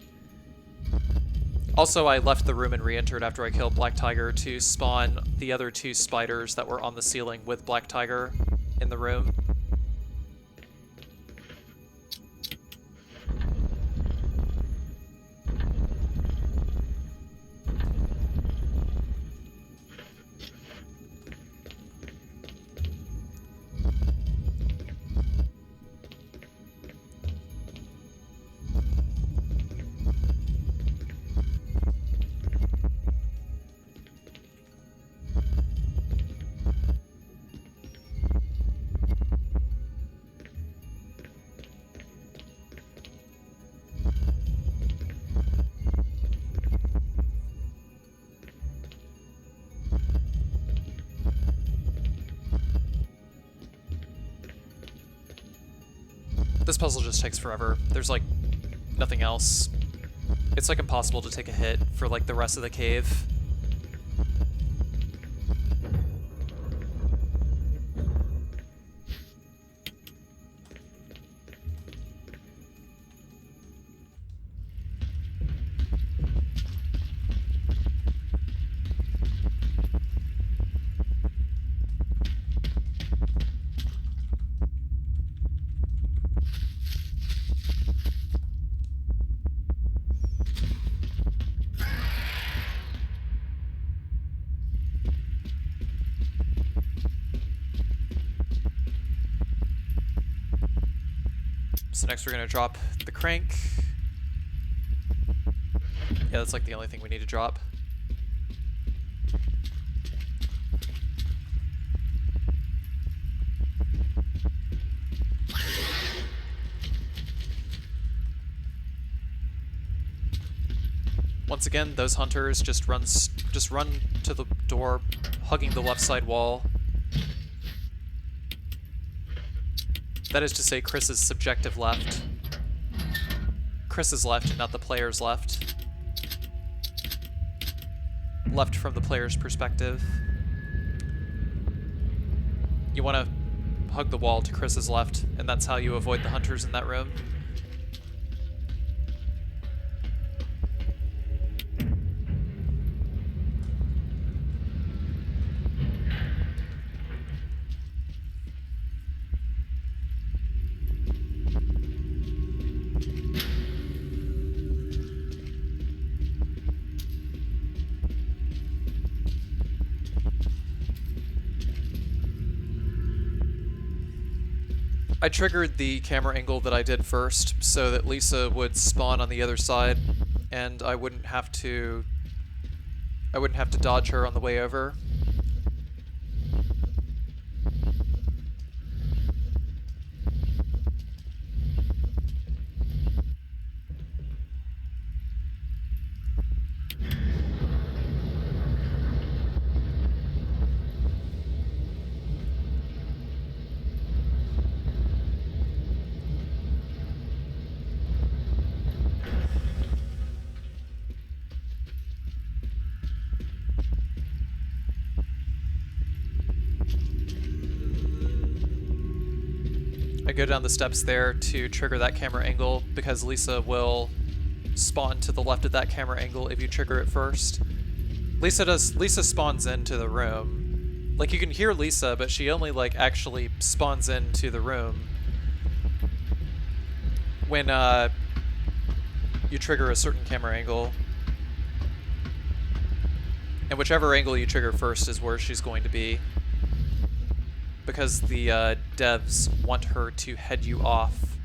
Also, I left the room and re-entered after I killed Black Tiger to spawn the other 2 spiders that were on the ceiling with Black Tiger in the room. This puzzle just takes forever. There's like nothing else. It's like impossible to take a hit for like the rest of the cave. So next we're going to drop the crank. Yeah, that's like the only thing we need to drop. Once again, those hunters just run to the door, hugging the left side wall. That is to say, Chris's subjective left. Chris's left, not the player's left. Left from the player's perspective. You want to hug the wall to Chris's left, and that's how you avoid the hunters in that room. I triggered the camera angle that I did first so that Lisa would spawn on the other side and I wouldn't have to dodge her on the way over. I go down the steps there to trigger that camera angle because Lisa will spawn to the left of that camera angle if you trigger it first. Lisa spawns into the room. Like, you can hear Lisa, but she only like actually spawns into the room when you trigger a certain camera angle. And whichever angle you trigger first is where she's going to be. Because the devs want her to head you off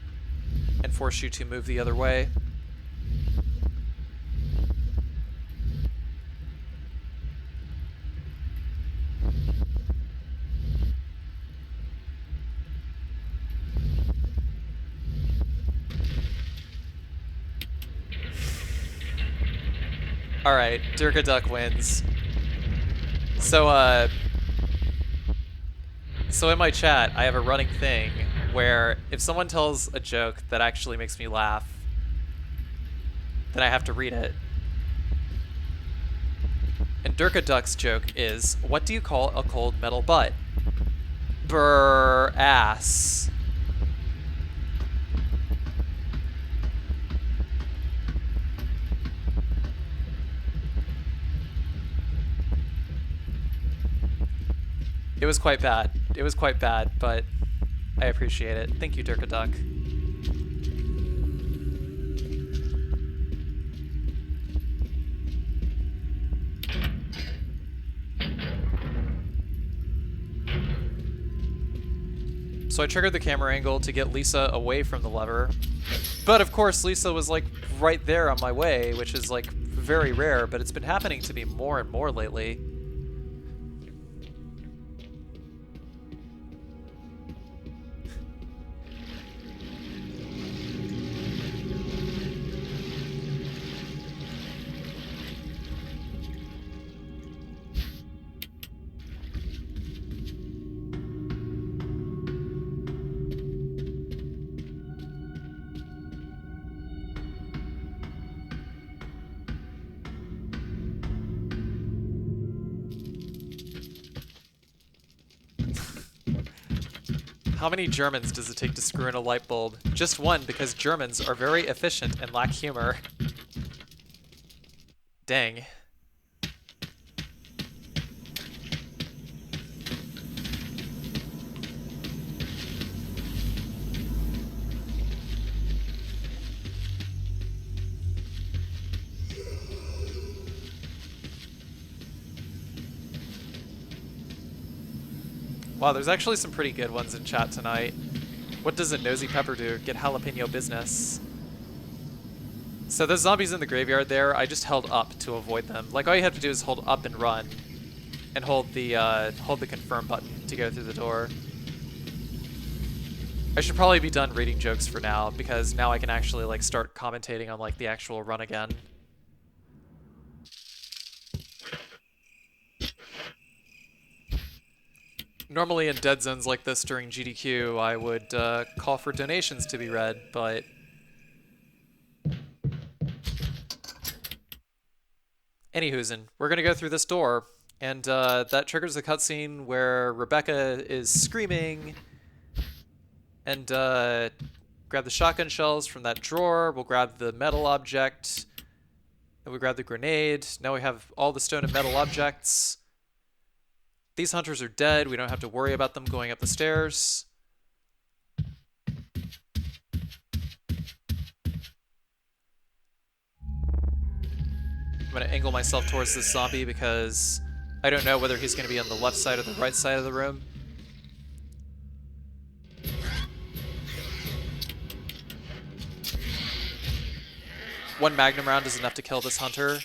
and force you to move the other way. Alright, Durga Duck wins. So in my chat, I have a running thing where if someone tells a joke that actually makes me laugh, then I have to read it. And Durga Duck's joke is, what do you call a cold metal butt? Brr ass. It was quite bad. It was quite bad, but I appreciate it. Thank you, Durkaduck. So I triggered the camera angle to get Lisa away from the lever. But of course, Lisa was like right there on my way, which is like very rare, but it's been happening to me more and more lately. How many Germans does it take to screw in a light bulb? Just one, because Germans are very efficient and lack humor. Dang. Wow, there's actually some pretty good ones in chat tonight. What does a nosy pepper do? Get jalapeno business. So those zombies in the graveyard there, I just held up to avoid them. Like, all you have to do is hold up and run, and hold the confirm button to go through the door. I should probably be done reading jokes for now, because now I can actually like start commentating on like the actual run again. Normally in dead zones like this during GDQ, I would call for donations to be read, but anywhoozin, we're gonna go through this door, and that triggers a cutscene where Rebecca is screaming, and grab the shotgun shells from that drawer. We'll grab the metal object, and we grab the grenade. Now we have all the stone and metal objects. These hunters are dead. We don't have to worry about them going up the stairs. I'm going to angle myself towards this zombie because I don't know whether he's going to be on the left side or the right side of the room. One Magnum round is enough to kill this hunter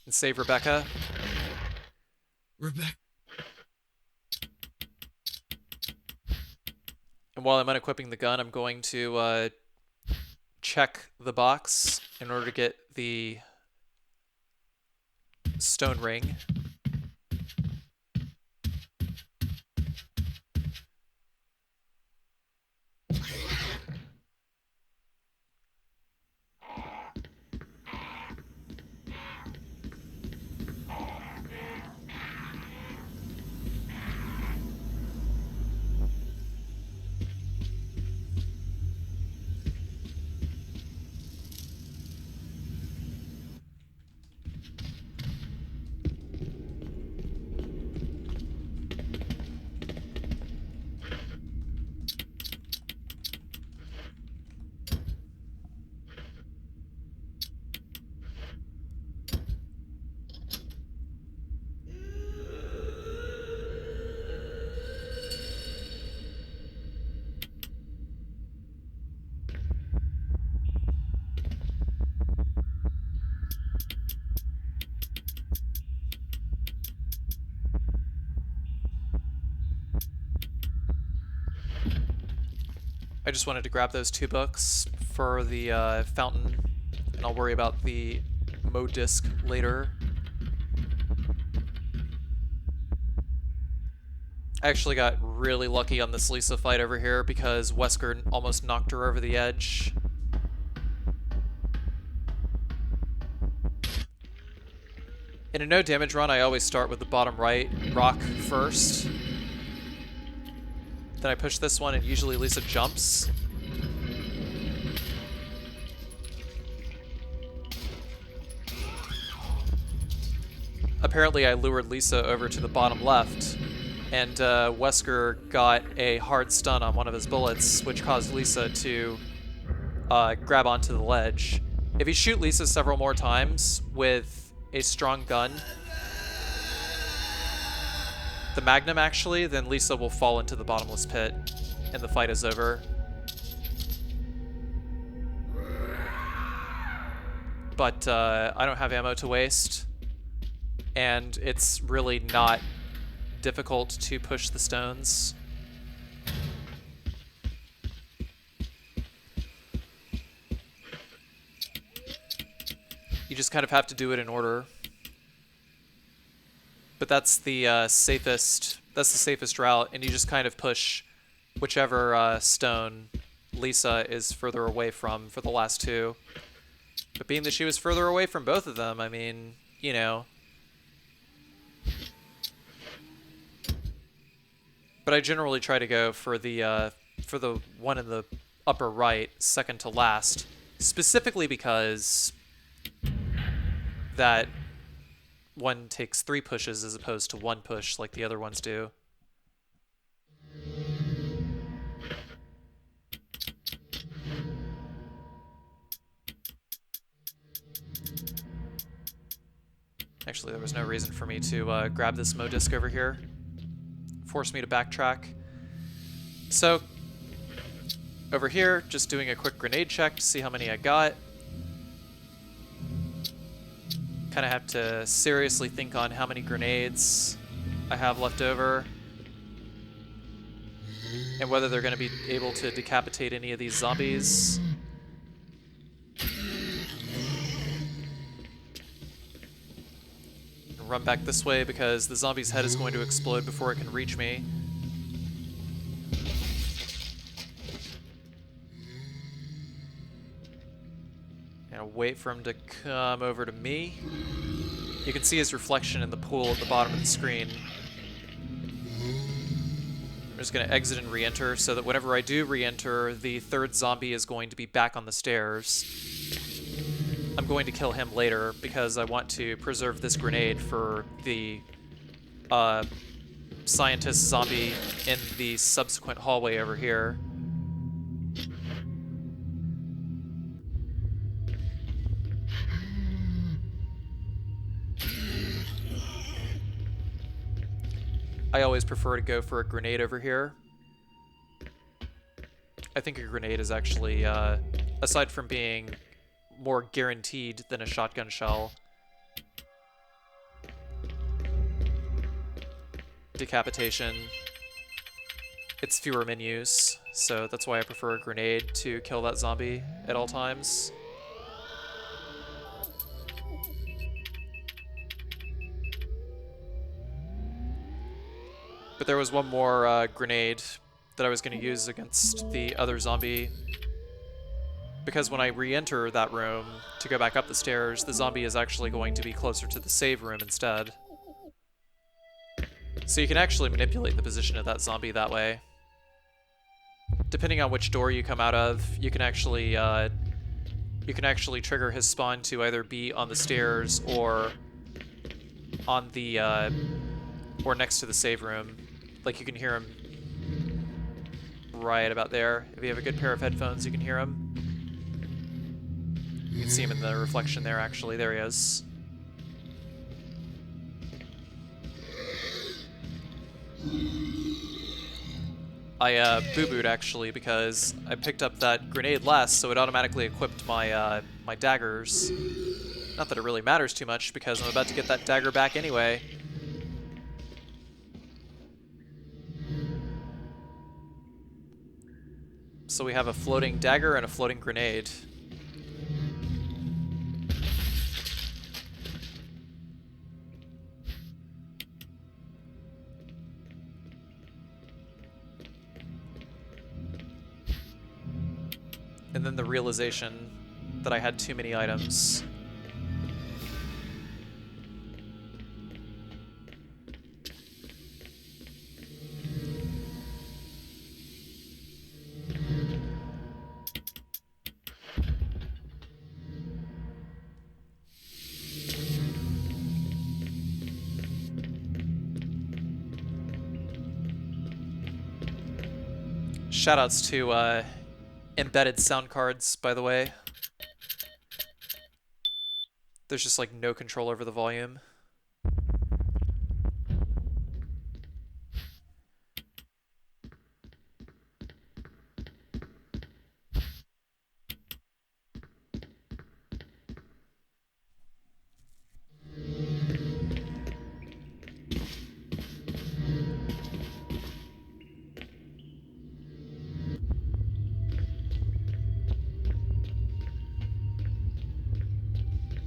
and save Rebecca. Rebecca. And while I'm unequipping the gun, I'm going to check the box in order to get the stone ring. I just wanted to grab those 2 books for the fountain, and I'll worry about the Mo disc later. I actually got really lucky on this Lisa fight over here because Wesker almost knocked her over the edge. In a no damage run, I always start with the bottom right rock first. Then I push this one, and usually Lisa jumps. Apparently I lured Lisa over to the bottom left, and Wesker got a hard stun on one of his bullets, which caused Lisa to grab onto the ledge. If you shoot Lisa several more times with a strong gun, the Magnum actually, then Lisa will fall into the bottomless pit, and the fight is over. But I don't have ammo to waste, and it's really not difficult to push the stones. You just kind of have to do it in order. But that's the safest route, and you just kind of push whichever stone Lisa is further away from for the last two. But being that she was further away from both of them, I mean, you know. But I generally try to go for the one in the upper right, second to last, specifically because that one takes 3 pushes as opposed to 1 push like the other ones do. Actually, there was no reason for me to grab this Mo disc over here. Forced me to backtrack. So, over here, just doing a quick grenade check to see how many I got. Kind of have to seriously think on how many grenades I have left over, and whether they're going to be able to decapitate any of these zombies. Run back this way because the zombie's head is going to explode before it can reach me. And wait for him to come over to me. You can see his reflection in the pool at the bottom of the screen. I'm just going to exit and re-enter so that whenever I do re-enter, the third zombie is going to be back on the stairs. I'm going to kill him later because I want to preserve this grenade for the scientist zombie in the subsequent hallway over here. I always prefer to go for a grenade over here. I think a grenade is actually, aside from being more guaranteed than a shotgun shell, decapitation, it's fewer menus, so that's why I prefer a grenade to kill that zombie at all times. But there was one more grenade that I was going to use against the other zombie, because when I re-enter that room to go back up the stairs, the zombie is actually going to be closer to the save room instead. So you can actually manipulate the position of that zombie that way. Depending on which door you come out of, you can actually trigger his spawn to either be on the stairs or on the or next to the save room. Like, you can hear him right about there. If you have a good pair of headphones, you can hear him. You can see him in the reflection there, actually. There he is. I boo-booed, actually, because I picked up that grenade last, so it automatically equipped my my daggers. Not that it really matters too much, because I'm about to get that dagger back anyway. So we have a floating dagger and a floating grenade. And then the realization that I had too many items. Shoutouts to embedded sound cards, by the way. There's just like no control over the volume.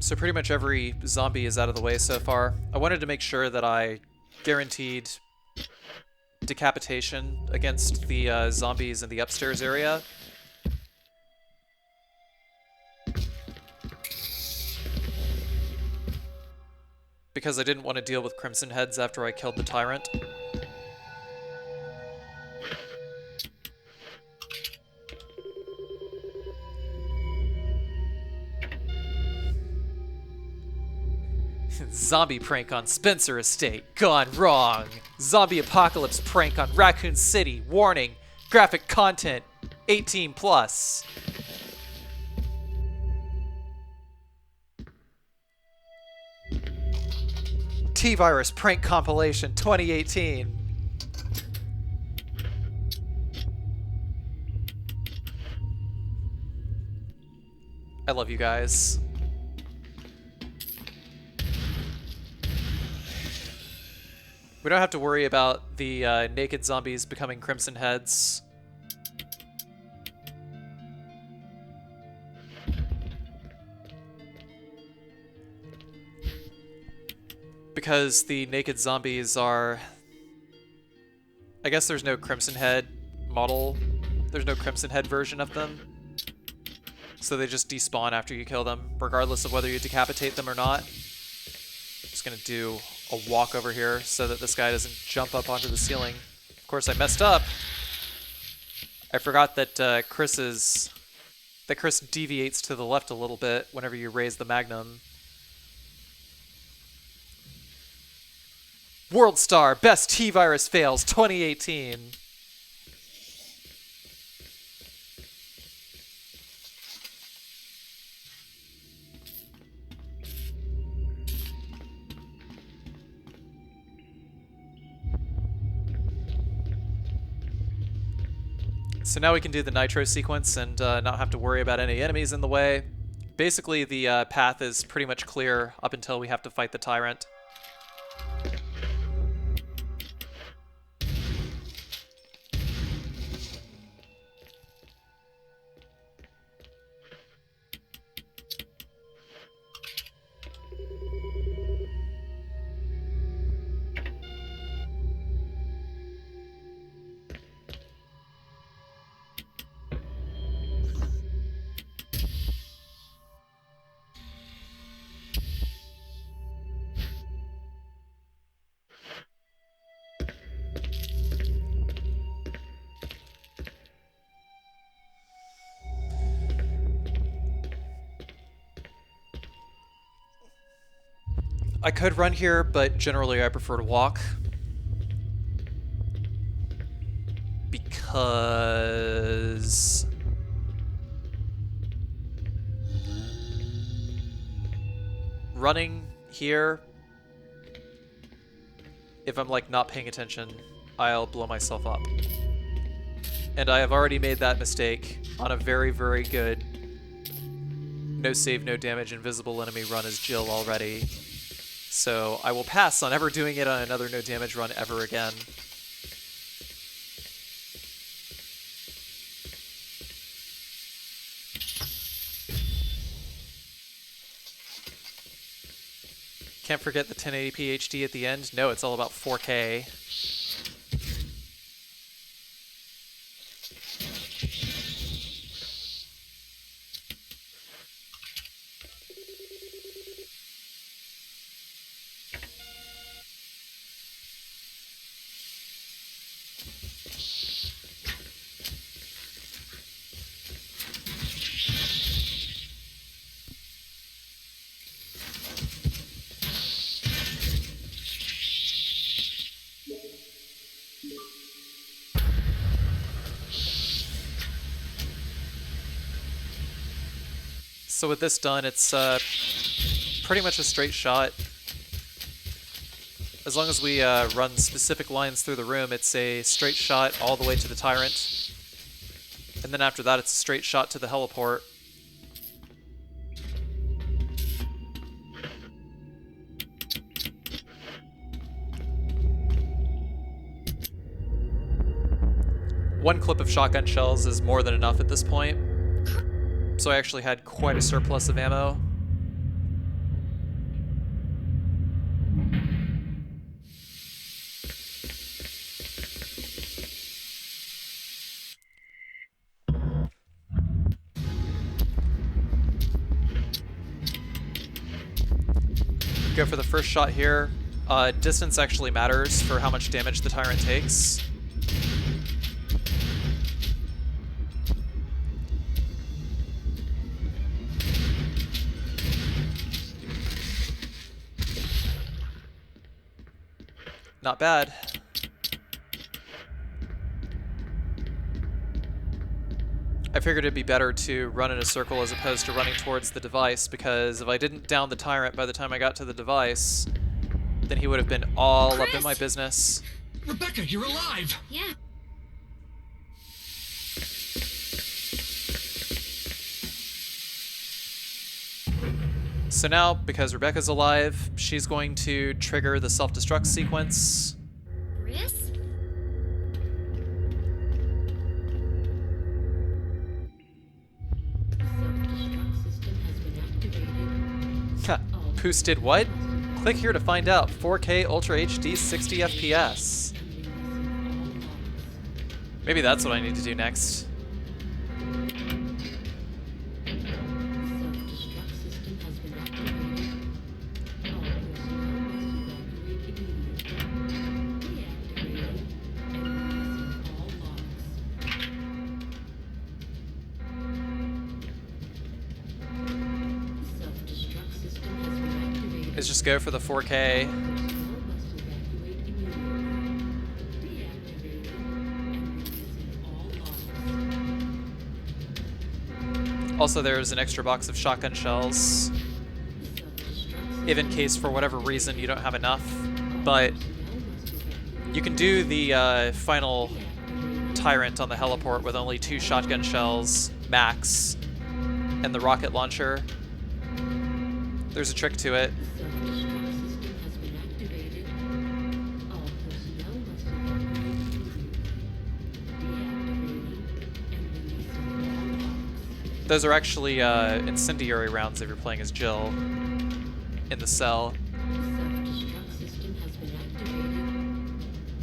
So pretty much every zombie is out of the way so far. I wanted to make sure that I guaranteed decapitation against the zombies in the upstairs area. Because I didn't want to deal with Crimson Heads after I killed the Tyrant. Zombie prank on Spencer Estate, gone wrong. Zombie apocalypse prank on Raccoon City, warning, graphic content, 18 plus. T-Virus prank compilation 2018. I love you guys. We don't have to worry about the naked zombies becoming Crimson Heads. Because the naked zombies are... I guess there's no Crimson Head model. There's no Crimson Head version of them. So they just despawn after you kill them, regardless of whether you decapitate them or not. Just gonna do a walk over here so that this guy doesn't jump up onto the ceiling. Of course, I messed up. I forgot that Chris deviates to the left a little bit whenever you raise the Magnum. World Star Best T-Virus Fails 2018. So now we can do the nitro sequence and not have to worry about any enemies in the way. Basically, the path is pretty much clear up until we have to fight the Tyrant. I could run here, but generally I prefer to walk. Because... running here, if I'm like not paying attention, I'll blow myself up. And I have already made that mistake on a very, very good no save, no damage invisible enemy run as Jill already. So I will pass on ever doing it on another no damage run ever again. Can't forget the 1080p HD at the end. No, it's all about 4K. So with this done, it's pretty much a straight shot. As long as we run specific lines through the room, it's a straight shot all the way to the Tyrant. And then after that, it's a straight shot to the heliport. One clip of shotgun shells is more than enough at this point. So I actually had quite a surplus of ammo. Go for the first shot here. Distance actually matters for how much damage the Tyrant takes. Not bad. I figured it'd be better to run in a circle as opposed to running towards the device, because if I didn't down the Tyrant by the time I got to the device, then he would have been all up in my business. Rebecca, you're alive! Yeah. So now, because Rebecca's alive, she's going to trigger the Self-Destruct Sequence. Chris? Self-destruct system has been activated. Ha, Poos did what? Click here to find out. 4K Ultra HD 60 FPS. Maybe that's what I need to do next. Self-destruct system has been activated. All personnel must evacuate immediately. Deactivating and releasing all logs. Self-destruct system has been activated. Let's just go for the 4K. Personnel must evacuate immediately. Deactivating and releasing all logs. Also, there's an extra box of shotgun shells, if in case for whatever reason you don't have enough. But you can do the final Tyrant on the heliport with only 2 shotgun shells max and the rocket launcher. There's a trick to it. Self-destruct system has been activated. All personnel must evacuate immediately. Deactivating and releasing all logs. Those are actually incendiary rounds if you're playing as Jill in the cell. Self-destruct system has been activated.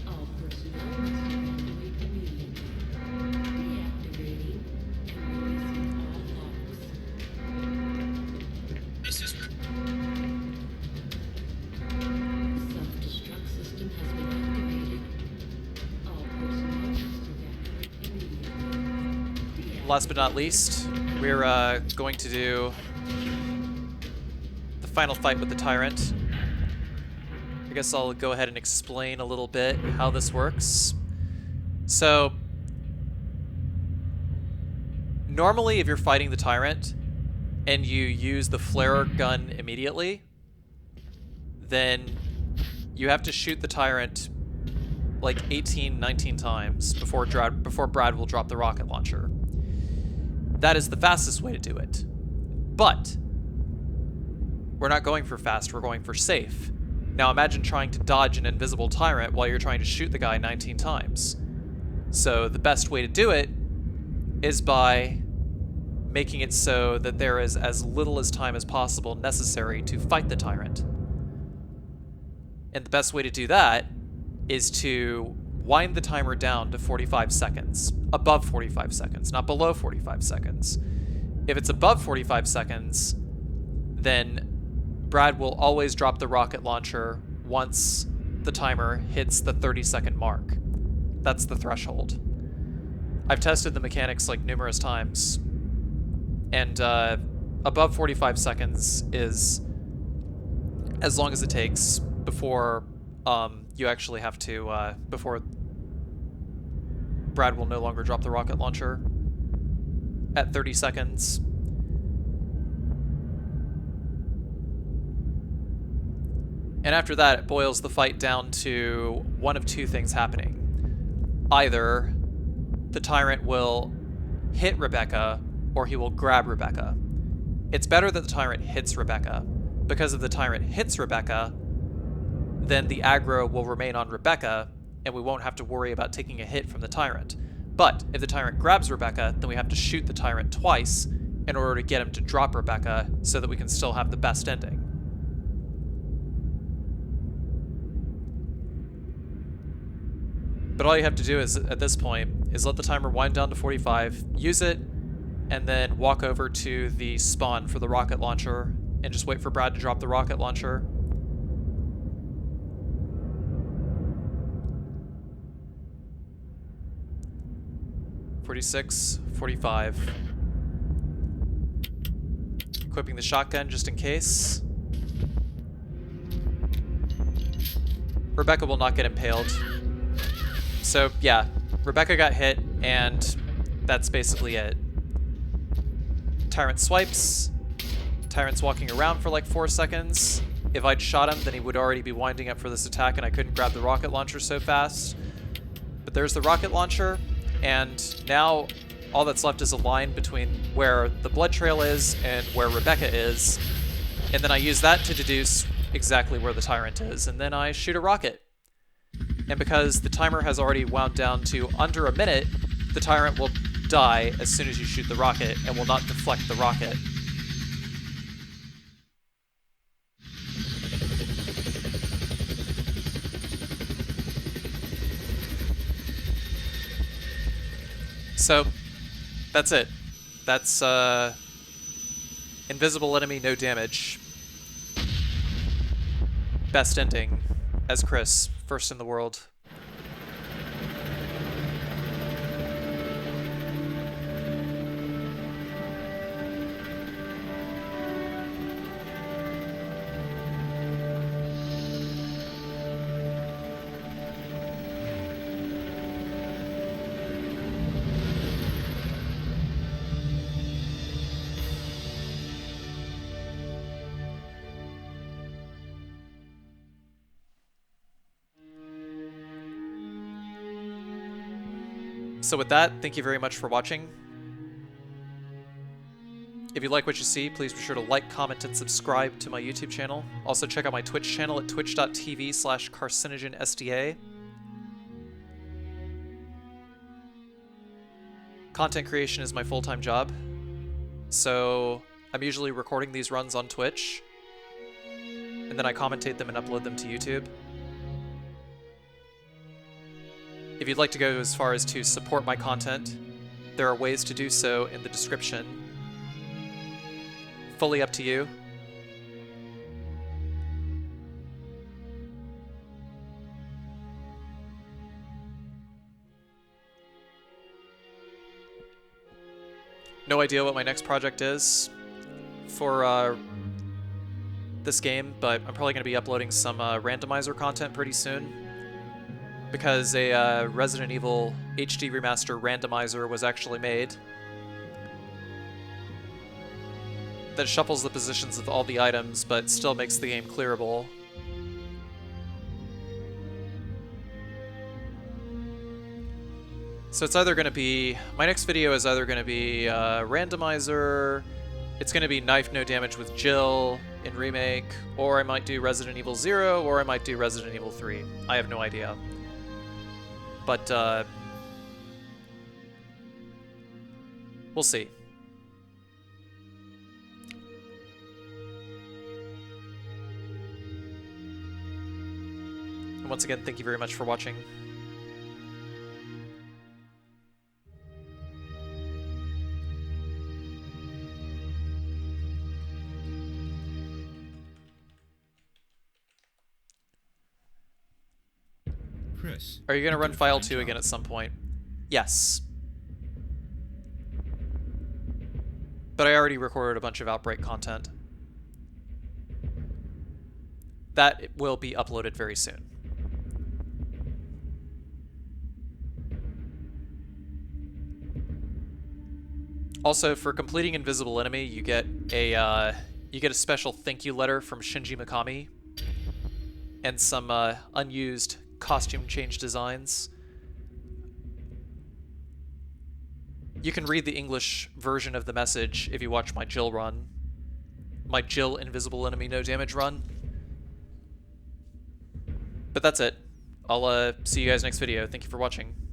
All personnel must evacuate immediately. Deactivating and releasing all logs. This is Self-destruct system has been activated. All personnel must evacuate immediately. Last but not least, we're going to do the final fight with the Tyrant. I guess I'll go ahead and explain a little bit how this works. So, normally if you're fighting the Tyrant and you use the flare gun immediately, then you have to shoot the Tyrant like 18, 19 times before Brad will drop the rocket launcher. That is the fastest way to do it. But we're not going for fast, we're going for safe. Now imagine trying to dodge an invisible Tyrant while you're trying to shoot the guy 19 times. So the best way to do it is by making it so that there is as little as time as possible necessary to fight the Tyrant. And the best way to do that is to wind the timer down to 45 seconds. Above 45 seconds, not below 45 seconds. If it's above 45 seconds, then Brad will always drop the rocket launcher once the timer hits the 30-second mark. That's the threshold. I've tested the mechanics like numerous times, and above 45 seconds is as long as it takes before you actually have to, before Brad will no longer drop the rocket launcher at 30 seconds. And after that, it boils the fight down to one of two things happening. Either the tyrant will hit Rebecca, or he will grab Rebecca. It's better that the tyrant hits Rebecca, because if the tyrant hits Rebecca, then the aggro will remain on Rebecca, and we won't have to worry about taking a hit from the tyrant. But if the tyrant grabs Rebecca, then we have to shoot the tyrant twice in order to get him to drop Rebecca so that we can still have the best ending. But all you have to do is, at this point, is let the timer wind down to 45, use it, and then walk over to the spawn for the rocket launcher and just wait for Brad to drop the rocket launcher. .46, 45. Equipping the shotgun just in case. Rebecca will not get impaled. So yeah, Rebecca got hit, and that's basically it. Tyrant swipes. Tyrant's walking around for like 4 seconds. If I'd shot him, then he would already be winding up for this attack, and I couldn't grab the rocket launcher so fast. But there's the rocket launcher, and now all that's left is a line between where the blood trail is and where Rebecca is, and then I use that to deduce exactly where the tyrant is, and then I shoot a rocket. And because the timer has already wound down to under a minute, the tyrant will die as soon as you shoot the rocket and will not deflect the rocket. So, that's it. That's, invisible enemy, no damage. Best ending, as Chris, first in the world. So with that, thank you very much for watching. If you like what you see, please be sure to like, comment, and subscribe to my YouTube channel. Also check out my Twitch channel at twitch.tv/CarcinogenSDA. Content creation is my full-time job, so I'm usually recording these runs on Twitch, and then I commentate them and upload them to YouTube. If you'd like to go as far as to support my content, there are ways to do so in the description. Fully up to you. No idea what my next project is for this game, but I'm probably going to be uploading some randomizer content pretty soon, because a Resident Evil HD Remaster randomizer was actually made that shuffles the positions of all the items, but still makes the game clearable. So it's either going to be... my next video is either going to be randomizer, it's going to be knife no damage with Jill in Remake, or I might do Resident Evil 0, or I might do Resident Evil 3. I have no idea. But, we'll see. And once again, thank you very much for watching. Chris, Are you going to run File 2 again at some point? Yes. But I already recorded a bunch of Outbreak content. That will be uploaded very soon. Also, for completing Invisible Enemy, you get a special thank you letter from Shinji Mikami. and some unused costume change designs. You can read the English version of the message if you watch my Jill run. My Jill Invisible Enemy No Damage run. But that's it. I'll see you guys next video. Thank you for watching.